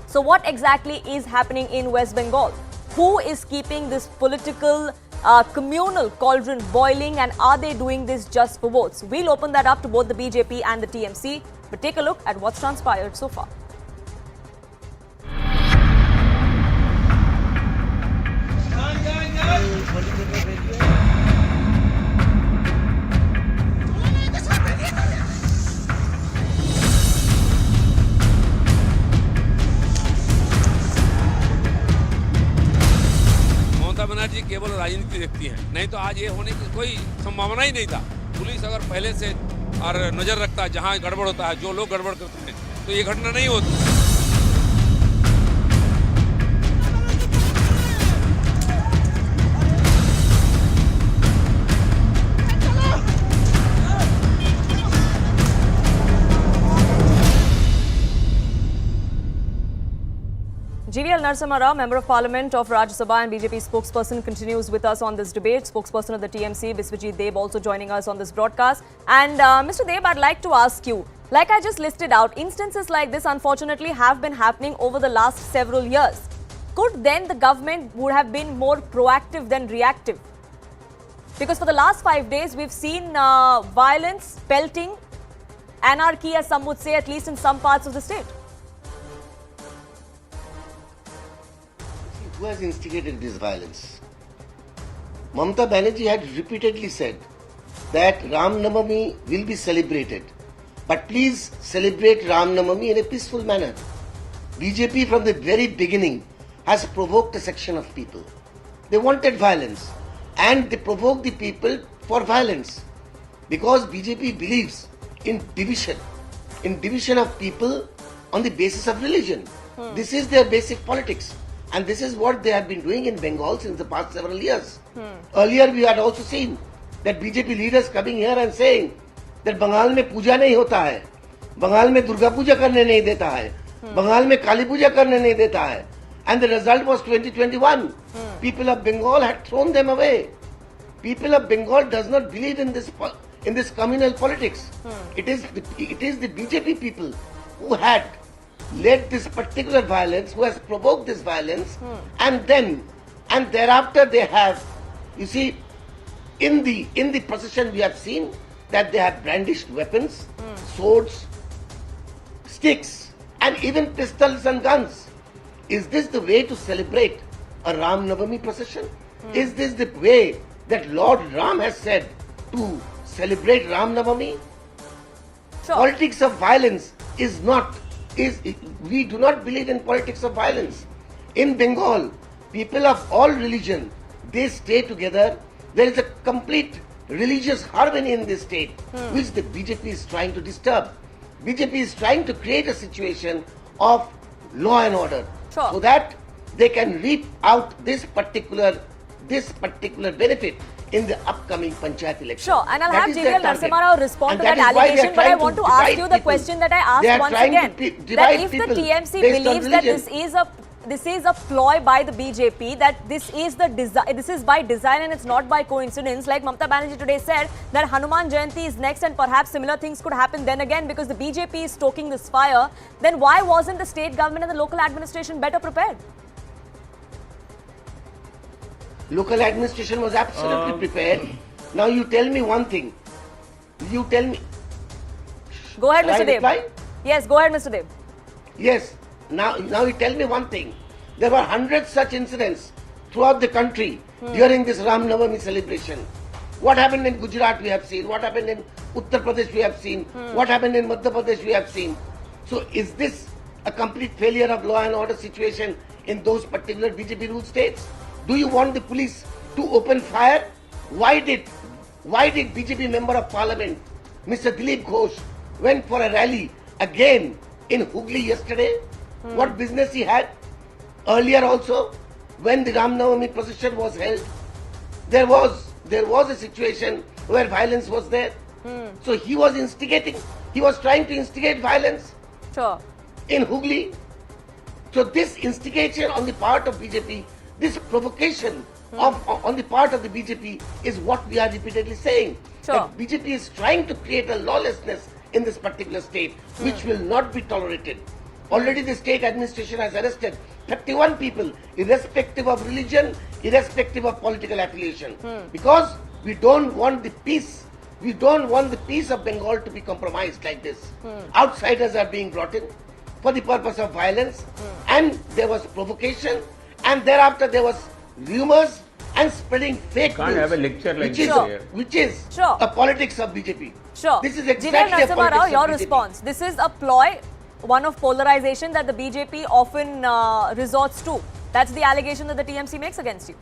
So what exactly is happening in West Bengal? Who is keeping this political communal cauldron boiling, and are they doing this just for votes? We'll open that up to both the BJP and the TMC, but take a look at what's transpired so far. Banerjee केवल राजनीति देखती हैं, नहीं तो आज ये होने की कोई संभावना ही नहीं था। पुलिस अगर पहले से और नजर रखता है जहां गड़बड़ होता है, जो लोग गड़बड़ करते हैं, तो ये घटना नहीं होती। GVL Narasimha Rao, Member of Parliament of Rajya Sabha and BJP spokesperson, continues with us on this debate. Spokesperson of the TMC, Biswajit Deb, also joining us on this broadcast. And Mr. Deb, I'd like to ask you, like I just listed out, instances like this unfortunately have been happening over the last several years. Could then the government would have been more proactive than reactive? Because for the last 5 days, we've seen violence, pelting, anarchy, as some would say, at least in some parts of the state. Who has instigated this violence? Mamata Banerjee had repeatedly said that Ram Navami will be celebrated, but please celebrate Ram Navami in a peaceful manner. BJP from the very beginning has provoked a section of people. They wanted violence and they provoked the people for violence because BJP believes in division of people on the basis of religion. This is their basic politics. And this is what they have been doing in Bengal since the past several years. Earlier we had also seen that BJP leaders coming here and saying that Bengal में पूजा नहीं होता है, बंगाल में दुर्गा पूजा करने नहीं देता है, बंगाल में काली पूजा करने नहीं देता है. And the result was 2021. People of Bengal had thrown them away. People of Bengal does not believe in this communal politics. It is the BJP people who had led this particular violence, who has provoked this violence, and thereafter they have, you see, in the procession we have seen that they have brandished weapons, swords, sticks, and even pistols and guns. Is this the way to celebrate a Ram Navami procession? Is this the way that Lord Ram has said to celebrate Ram Navami? Sure. Politics of violence we do not believe in politics of violence. In Bengal, people of all religion, they stay together. There is a complete religious harmony in this state, which the BJP is trying to disturb. BJP is trying to create a situation of law and order, so that they can reap out this particular benefit in the upcoming panchayat election. Sure, and I'll That have is their JVL target. Narasimha Rao respond And to that that is why they are allegation, but I trying want to to ask divide you the people. question that I They asked are once trying to again. That divide if the people TMC based on believes that religion. this is a ploy by the BJP, that this is by design and it's not by coincidence, like Mamata Banerjee today said, that Hanuman Jayanti is next and perhaps similar things could happen then again because the BJP is stoking this fire, then why wasn't the state government and the local administration better prepared? Local administration was absolutely prepared. Now you tell me one thing. You tell me. Go ahead, Shall I Mr. Dev. reply? Yes, go ahead, Mr. Dev. Yes. Now you tell me one thing. There were hundreds such incidents throughout the country during this Ram Navami celebration. What happened in Gujarat we have seen. What happened in Uttar Pradesh we have seen. What happened in Madhya Pradesh we have seen. So is this a complete failure of law and order situation in those particular BJP ruled states? Do you want the police to open fire? Why did BJP member of parliament, Mr. Dilip Ghosh, went for a rally again in Hooghly yesterday? What business he had? Earlier also, when the Ram Navami procession was held, there was a situation where violence was there. So he was instigating. He was trying to instigate violence. Sure. In Hooghly. So this instigation on the part of BJP, this provocation on the part of the BJP is what we are repeatedly saying. Sure. That BJP is trying to create a lawlessness in this particular state, which will not be tolerated. Already the state administration has arrested 31 people, irrespective of religion, irrespective of political affiliation. Because we don't want the peace. We don't want the peace of Bengal to be compromised like this. Outsiders are being brought in for the purpose of violence, and there was provocation, and thereafter there was rumors and spreading fake Can't news, have a lecture like which this is here. which is Sure. a politics of BJP. Sure. This is JVL exactly a Narasimha Rao, politics your of BJP. response. This is a ploy, one of polarization that the BJP often resorts to. That's the allegation that the TMC makes against you.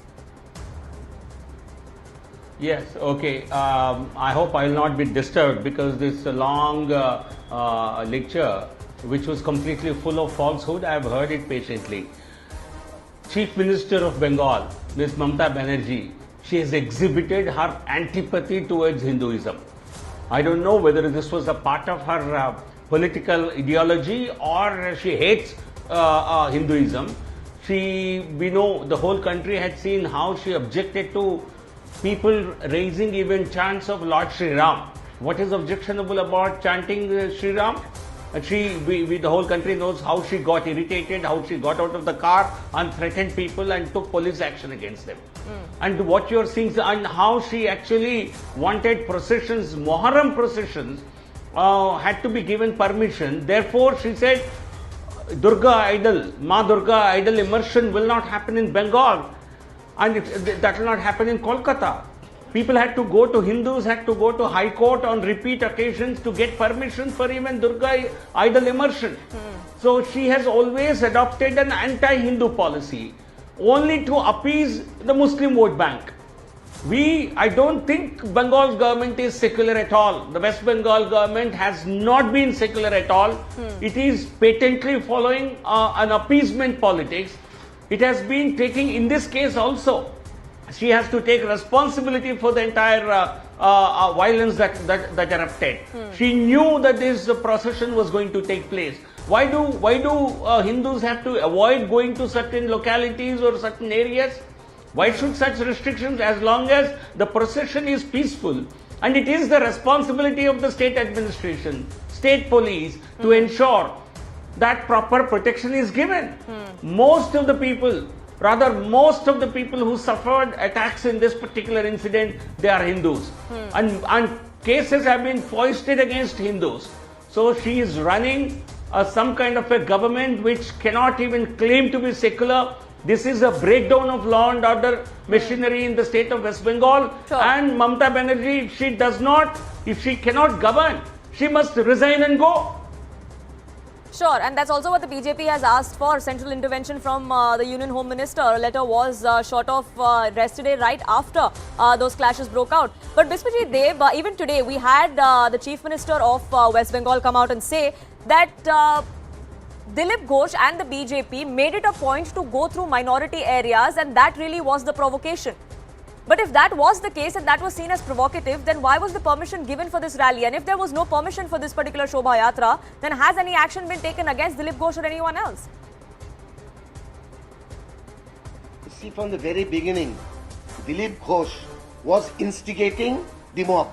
Yes, okay. I hope I will not be disturbed because this long lecture, which was completely full of falsehood, I have heard it patiently. Chief Minister of Bengal, Ms. Mamata Banerjee, she has exhibited her antipathy towards Hinduism. I don't know whether this was a part of her political ideology or she hates Hinduism. We know the whole country had seen how she objected to people raising even chants of Lord Sri Ram. What is objectionable about chanting Sri Ram? The whole country knows how she got irritated, how she got out of the car and threatened people and took police action against them. And what you're seeing and how she actually wanted processions, Muharram processions, had to be given permission. Therefore, she said, Durga idol, Ma Durga idol immersion will not happen in Bengal, and that will not happen in Kolkata. People had to go to, Hindus had to go to High Court on repeat occasions to get permission for even Durga idol immersion. So she has always adopted an anti-Hindu policy, only to appease the Muslim vote bank. I don't think Bengal's government is secular at all. The West Bengal government has not been secular at all. It is patently following an appeasement politics. It has been taking, in this case also, she has to take responsibility for the entire violence that erupted. She knew that this procession was going to take place. Why do Hindus have to avoid going to certain localities or certain areas? Why should such restrictions, as long as the procession is peaceful? And it is the responsibility of the state administration, state police, to ensure that proper protection is given. Most of the people who suffered attacks in this particular incident, they are Hindus. And cases have been foisted against Hindus. So she is running some kind of a government which cannot even claim to be secular. This is a breakdown of law and order machinery in the state of West Bengal. Sure. And Mamata Banerjee, if she cannot govern, she must resign and go. Sure, and that's also what the BJP has asked for, central intervention from the Union Home Minister. A letter was short of yesterday, right after those clashes broke out. But Bispajit Dev, even today, we had the Chief Minister of West Bengal come out and say that Dilip Ghosh and the BJP made it a point to go through minority areas, and that really was the provocation. But if that was the case and that was seen as provocative, then why was the permission given for this rally? And if there was no permission for this particular Shobha Yatra, then has any action been taken against Dilip Ghosh or anyone else? See, from the very beginning, Dilip Ghosh was instigating the mob,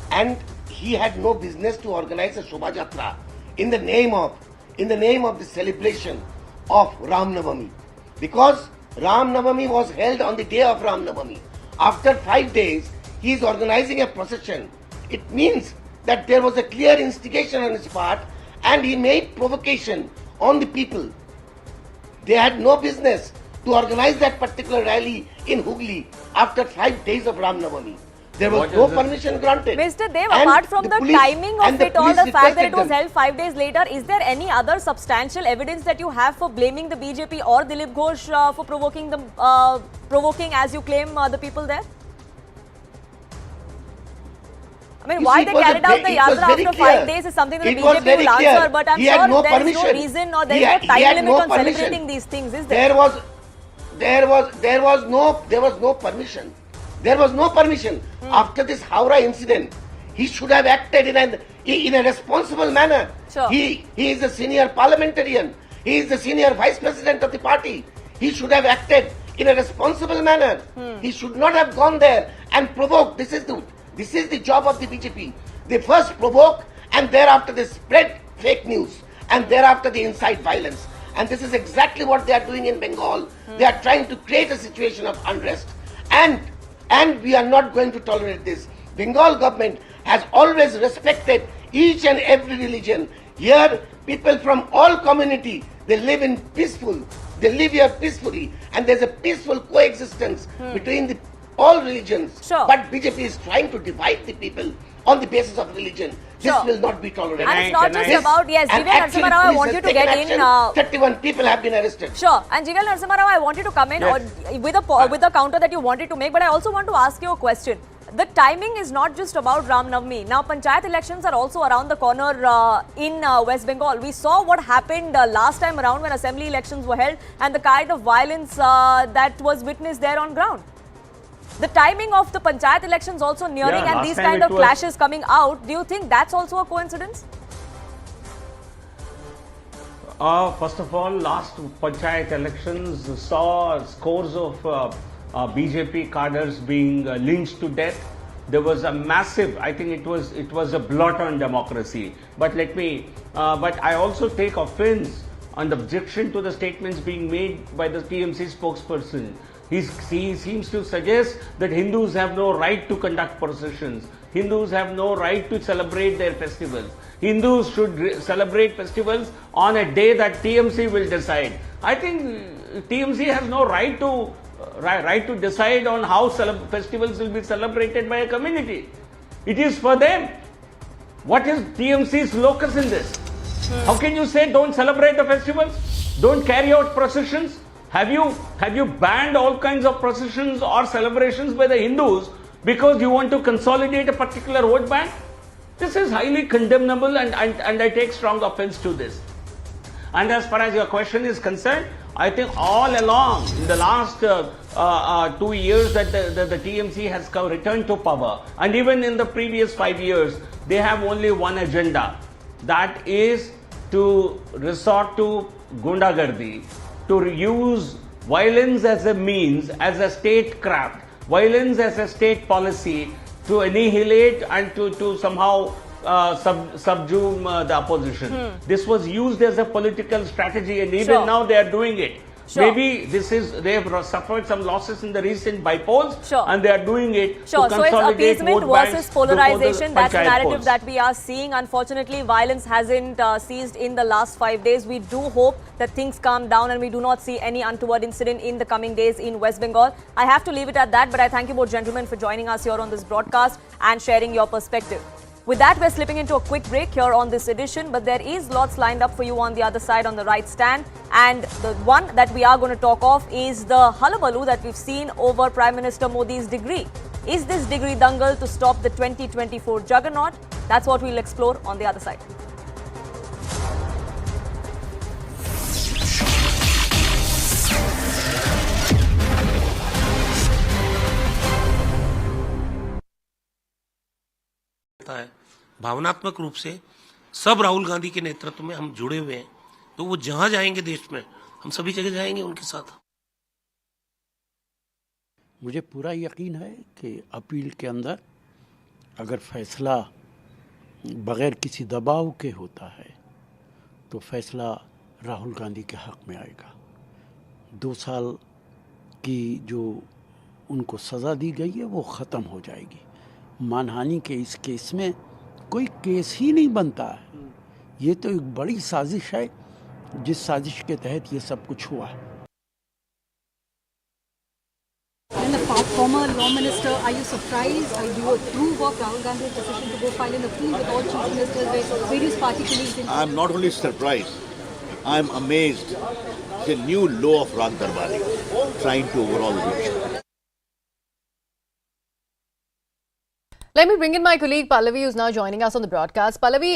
and he had no business to organize a Shobha Yatra in the name of the celebration of Ram Navami, because Ram Navami was held on the day of Ram Navami. After 5 days, he is organizing a procession. It means that there was a clear instigation on his part, and he made provocation on the people. They had no business to organize that particular rally in Hooghly after 5 days of Ram Navami. There was no permission granted. Mr. Dev, apart from the timing of it all, the fact that it was held 5 days later, is there any other substantial evidence that you have for blaming the BJP or Dilip Ghosh for provoking, as you claim, the people there? I mean, why they carried out the yatra after 5 days is something that the BJP will answer, but I'm sure there is no reason or there is no time limit on celebrating these things, is there? There was no permission. There was no permission. After this Howrah incident, he should have acted in a responsible manner. Sure. He is a senior parliamentarian. He is the senior vice president of the party. He should have acted in a responsible manner. He should not have gone there and provoked. This is the job of the BJP. They first provoke, and thereafter they spread fake news, and thereafter they incite violence. And this is exactly what they are doing in Bengal. They are trying to create a situation of unrest. And we are not going to tolerate this. Bengal government has always respected each and every religion. Here, people from all community, they live here peacefully, and there's a peaceful coexistence between all religions. Sure. But BJP is trying to divide the people on the basis of religion. This will not be tolerated. And it's not just about, yes, GVL Narasimha Rao, I want you to get in. 31 people have been arrested. Sure. And GVL Narasimha Rao, I want you to come in with a counter that you wanted to make, but I also want to ask you a question. The timing is not just about Ram Navami. Now, Panchayat elections are also around the corner in West Bengal. We saw what happened last time around when assembly elections were held and the kind of violence that was witnessed there on ground. The timing of the Panchayat elections also nearing and these kind of clashes coming out, do you think that's also a coincidence? First of all, last Panchayat elections saw scores of BJP cadres being lynched to death. There was a massive, I think it was a blot on democracy. But but I also take offense on the objection to the statements being made by the TMC spokesperson. He seems to suggest that Hindus have no right to conduct processions. Hindus have no right to celebrate their festivals. Hindus should celebrate festivals on a day that TMC will decide. I think TMC has no right to decide on how festivals will be celebrated by a community. It is for them. What is TMC's locus in this? How can you say don't celebrate the festivals? Don't carry out processions? Have you banned all kinds of processions or celebrations by the Hindus because you want to consolidate a particular vote bank? This is highly condemnable, and I take strong offense to this. And as far as your question is concerned, I think all along in the last 2 years that the TMC has returned to power, and even in the previous 5 years, they have only one agenda, that is to resort to gundagardi, to use violence as a means, as a statecraft, violence as a state policy to annihilate and to somehow subdue the opposition. This was used as a political strategy, and even now they are doing it. Sure. Maybe they have suffered some losses in the recent by-polls, Sure. and they are doing it Sure, to so it's consolidate appeasement vote banks versus polarization. That's the panchayat narrative polls. that we are seeing. Unfortunately, violence hasn't ceased in the last 5 days. We do hope that things calm down and we do not see any untoward incident in the coming days in West Bengal. I have to leave it at that, but I thank you both gentlemen for joining us here on this broadcast and sharing your perspective. With that, we're slipping into a quick break here on this edition, but there is lots lined up for you on the other side on the right stand. And the one that we are going to talk of is the hullabaloo that we've seen over Prime Minister Modi's degree. Is this degree dangle to stop the 2024 juggernaut? That's what we'll explore on the other side. है भावनात्मक रूप से सब राहुल गांधी के नेतृत्व में हम जुड़े हुए हैं, तो वो जहां जाएंगे देश में हम सभी जगह जाएंगे उनके साथ। मुझे पूरा यकीन है कि अपील के अंदर अगर फैसला बगैर किसी दबाव के होता है तो फैसला राहुल गांधी के हक में आएगा। 2 साल की जो उनको सज़ा दी गई है वो ख़त्म हो जाएगी। मानहानि के इस केस में कोई केस ही नहीं बनता है। ये तो एक बड़ी साजिश है जिस साजिश के तहत ये सब कुछ हुआ है। And the former law minister, are you surprised? Do you approve of Rahul Gandhi's decision to go file an appeal with all chief ministers, with various party colleagues? I'm not only surprised, I'm amazed. It's a new law of Rag Darbari trying to overhaul the issue. Let me bring in my colleague Pallavi, who's now joining us on the broadcast. Pallavi,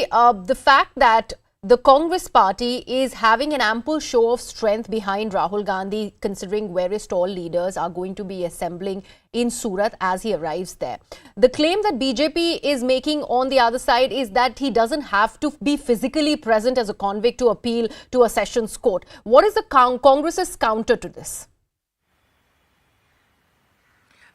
the fact that the Congress party is having an ample show of strength behind Rahul Gandhi, considering various tall leaders are going to be assembling in Surat as he arrives there. The claim that BJP is making on the other side is that he doesn't have to be physically present as a convict to appeal to a sessions court. What is the Congress's counter to this?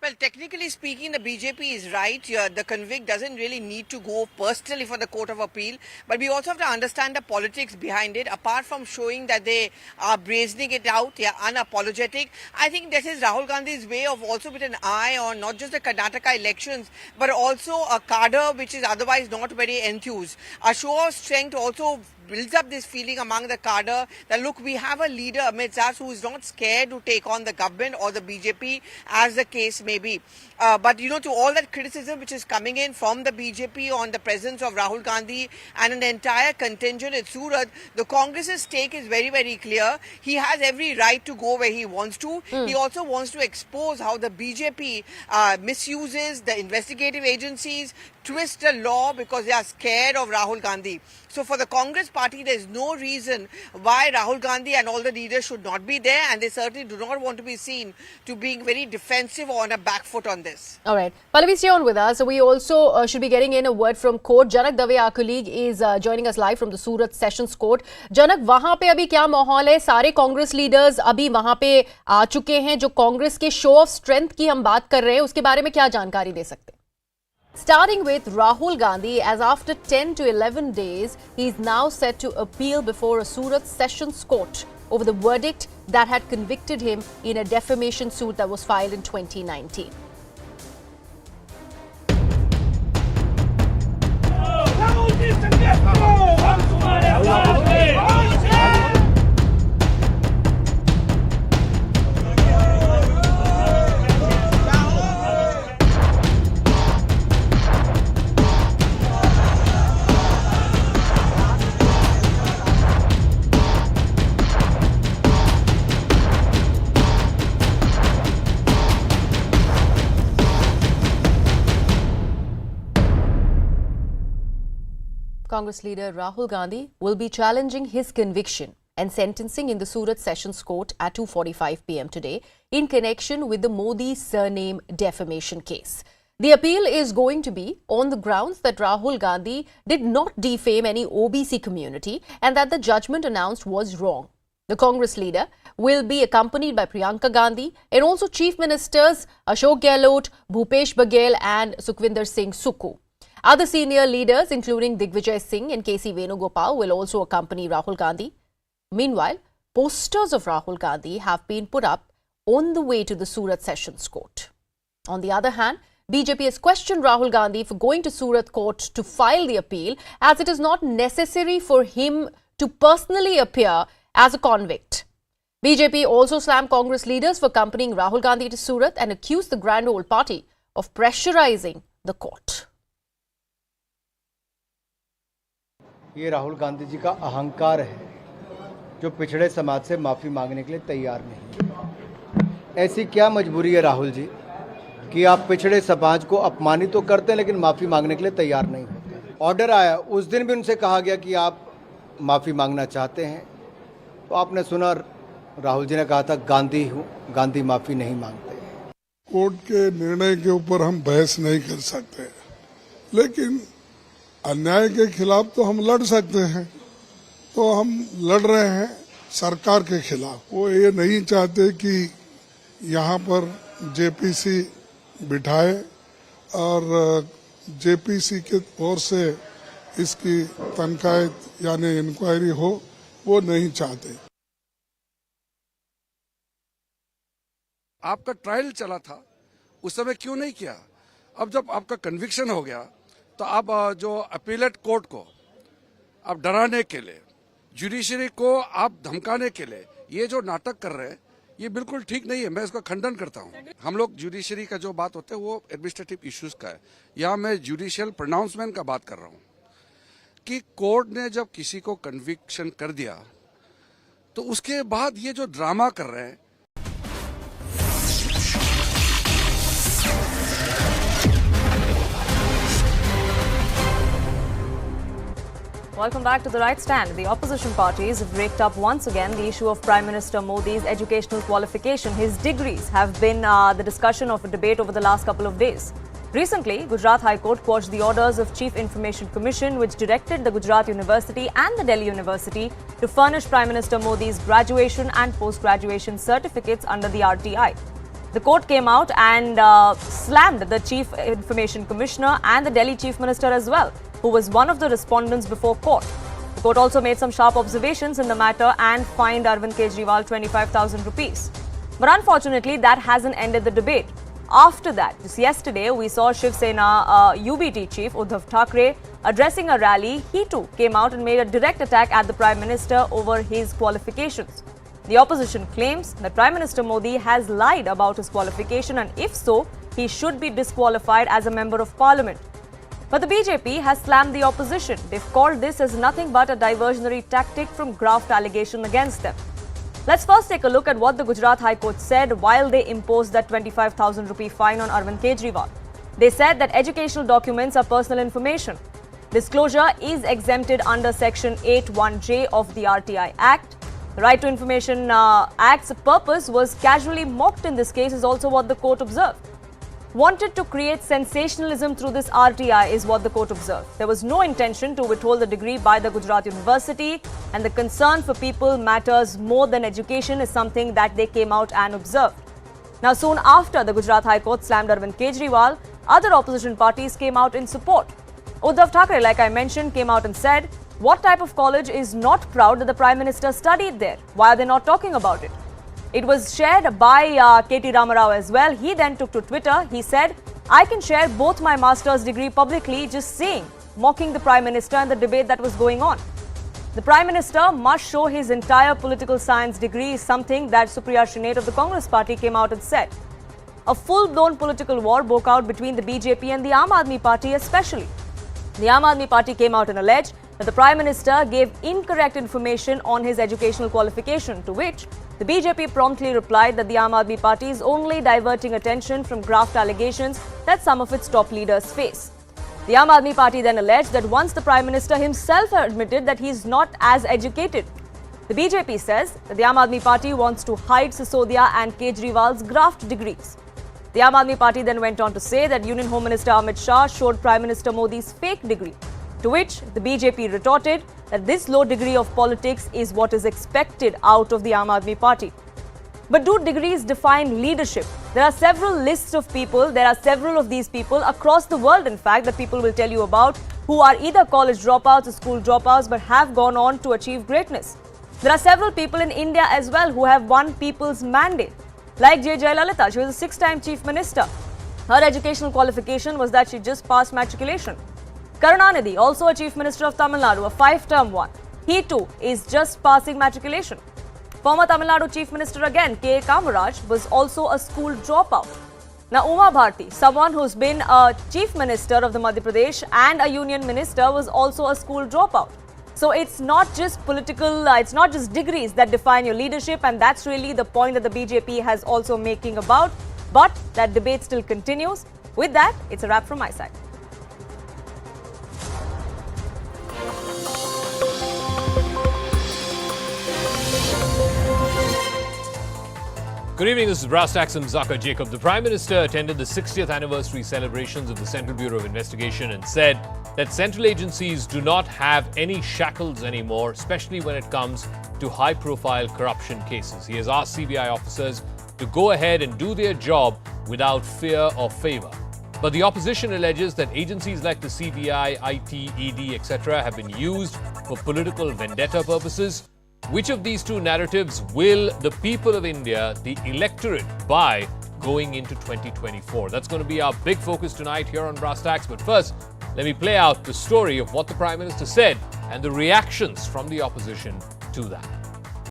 Well, technically speaking, the BJP is right. The convict doesn't really need to go personally for the Court of Appeal. But we also have to understand the politics behind it. Apart from showing that they are brazening it out, they are unapologetic. I think this is Rahul Gandhi's way of also with an eye on not just the Karnataka elections, but also a cadre which is otherwise not very enthused. A show of strength also builds up this feeling among the cadre that, look, we have a leader amidst us who is not scared to take on the government or the BJP, as the case may be. But, you know, to all that criticism which is coming in from the BJP on the presence of Rahul Gandhi and an entire contingent at Surat, the Congress's stake is very, very clear. He has every right to go where he wants to. He also wants to expose how the BJP misuses the investigative agencies, twist the law because they are scared of Rahul Gandhi. So for the Congress party, there is no reason why Rahul Gandhi and all the leaders should not be there, and they certainly do not want to be seen to being very defensive or on a back foot on this. All right. Pallavi, stay on with us. We also should be getting in a word from court. Janak Dave, our colleague, is joining us live from the Surat Sessions Court. Janak, वहाँ पे अभी क्या माहौल है? सारे Congress leaders अभी वहाँ पे आ चुके हैं। जो कांग्रेस के शो ऑफ स्ट्रेंथ की हम बात कर रहे हैं, उसके बारे में क्या जानकारी दे सकते हैं? Starting with Rahul Gandhi, as after 10 to 11 days, he is now set to appeal before a Surat Sessions Court over the verdict that had convicted him in a defamation suit that was filed in 2019. Congress leader Rahul Gandhi will be challenging his conviction and sentencing in the Surat Sessions Court at 2:45 p.m. today in connection with the Modi surname defamation case. The appeal is going to be on the grounds that Rahul Gandhi did not defame any OBC community and that the judgment announced was wrong. The Congress leader will be accompanied by Priyanka Gandhi and also Chief Ministers Ashok Gehlot, Bhupesh Baghel and Sukhvinder Singh Sukhu. Other senior leaders, including Digvijay Singh and KC Venugopal, will also accompany Rahul Gandhi. Meanwhile, posters of Rahul Gandhi have been put up on the way to the Surat Sessions Court. On the other hand, BJP has questioned Rahul Gandhi for going to Surat Court to file the appeal, as it is not necessary for him to personally appear as a convict. BJP also slammed Congress leaders for accompanying Rahul Gandhi to Surat and accused the Grand Old Party of pressurizing the court. ये राहुल गांधी जी का अहंकार है जो पिछड़े समाज से माफ़ी मांगने के लिए तैयार नहीं। ऐसी क्या मजबूरी है राहुल जी कि आप पिछड़े समाज को अपमानित तो करते हैं लेकिन माफ़ी मांगने के लिए तैयार नहीं होते। ऑर्डर आया, उस दिन भी उनसे कहा गया कि आप माफ़ी मांगना चाहते हैं, तो आपने सुना राहुल जी ने कहा था गांधी हूँ, गांधी माफ़ी नहीं मांगते। कोर्ट के निर्णय के ऊपर हम बहस नहीं कर सकते, लेकिन अन्याय के खिलाफ तो हम लड़ सकते हैं। तो हम लड़ रहे हैं सरकार के खिलाफ। वो ये नहीं चाहते कि यहाँ पर जेपीसी बिठाए और जेपीसी के ओर से इसकी तनकायत यानी इंक्वायरी हो, वो नहीं चाहते। आपका ट्रायल चला था, उस समय क्यों नहीं किया? अब जब आपका कन्विक्शन हो गया तो आप जो अपीलेट कोर्ट को आप डराने के लिए, जुडिशरी को आप धमकाने के लिए ये जो नाटक कर रहे हैं, ये बिल्कुल ठीक नहीं है। मैं इसका खंडन करता हूँ। हम लोग जुडिशरी का जो बात होता है वो एडमिनिस्ट्रेटिव इश्यूज का है। यहाँ मैं जुडिशियल प्रोनाउंसमेंट का बात कर रहा हूँ कि कोर्ट ने जब किसी को कन्विक्शन कर दिया तो उसके बाद ये जो ड्रामा कर रहे हैं। Welcome back to The Right Stand. The opposition parties have raked up once again the issue of Prime Minister Modi's educational qualification. His degrees have been the discussion of a debate over the last couple of days. Recently, Gujarat High Court quashed the orders of Chief Information Commission, which directed the Gujarat University and the Delhi University to furnish Prime Minister Modi's graduation and post-graduation certificates under the RTI. The court came out and slammed the Chief Information Commissioner and the Delhi Chief Minister as well, who was one of the respondents before court. The court also made some sharp observations in the matter and fined Arvind Kejriwal 25,000 rupees. But unfortunately, that hasn't ended the debate. After that, just yesterday, we saw Shiv Sena UBT chief Uddhav Thackeray addressing a rally. He too came out and made a direct attack at the Prime Minister over his qualifications. The opposition claims that Prime Minister Modi has lied about his qualification, and if so, he should be disqualified as a member of parliament. But the BJP has slammed the opposition. They've called this as nothing but a diversionary tactic from graft allegation against them. Let's first take a look at what the Gujarat High Court said while they imposed that 25,000 rupee fine on Arvind Kejriwal. They said that educational documents are personal information. Disclosure is exempted under Section 8(1)J of the RTI Act. The Right to Information Act's purpose was casually mocked in this case is also what the court observed. Wanted to create sensationalism through this RTI is what the court observed. There was no intention to withhold the degree by the Gujarat University, and the concern for people matters more than education is something that they came out and observed. Now, soon after the Gujarat High Court slammed Arvind Kejriwal, other opposition parties came out in support. Uddhav Thackeray, like I mentioned, came out and said, what type of college is not proud that the Prime Minister studied there? Why are they not talking about it? It was shared by K.T. Ramarao as well. He then took to Twitter. He said, I can share both my master's degree publicly, just saying, mocking the Prime Minister and the debate that was going on. The Prime Minister must show his entire political science degree is something that Supriya Shrinate of the Congress Party came out and said. A full-blown political war broke out between the BJP and the Aam Aadmi Party especially. The Aam Aadmi Party came out and alleged that the Prime Minister gave incorrect information on his educational qualification, to which the BJP promptly replied that the Aam Aadmi Party is only diverting attention from graft allegations that some of its top leaders face. The Aam Aadmi Party then alleged that once the Prime Minister himself admitted that he is not as educated. The BJP says that the Aam Aadmi Party wants to hide Sisodia and Kejriwal's graft degrees. The Aam Aadmi Party then went on to say that Union Home Minister Amit Shah showed Prime Minister Modi's fake degree, to which the BJP retorted that this low degree of politics is what is expected out of the Aam Aadmi Party. But do degrees define leadership? There are several lists of people, there are several of these people across the world, in fact, that people will tell you about, who are either college dropouts or school dropouts but have gone on to achieve greatness. There are several people in India as well who have won people's mandate. Like J. Jayalalitha, she was a 6-time Chief Minister. Her educational qualification was that she just passed matriculation. Karunanidhi, also a Chief Minister of Tamil Nadu, a 5-term one. He too is just passing matriculation. Former Tamil Nadu Chief Minister again, K. Kamaraj, was also a school dropout. Now, Uma Bharti, someone who's been a Chief Minister of the Madhya Pradesh and a Union Minister, was also a school dropout. So it's not just political, it's not just degrees that define your leadership, and that's really the point that the BJP has also making about. But that debate still continues. With that, it's a wrap from my side. Good evening, this is Brass Tacks and Zaka Jacob. The Prime Minister attended the 60th anniversary celebrations of the Central Bureau of Investigation and said that central agencies do not have any shackles anymore, especially when it comes to high-profile corruption cases. He has asked CBI officers to go ahead and do their job without fear or favor. But the opposition alleges that agencies like the CBI, IT, ED, etc. have been used for political vendetta purposes. Which of these two narratives will the people of India, the electorate, buy going into 2024? That's going to be our big focus tonight here on Brass Tacks. But first, let me play out the story of what the Prime Minister said and the reactions from the opposition to that.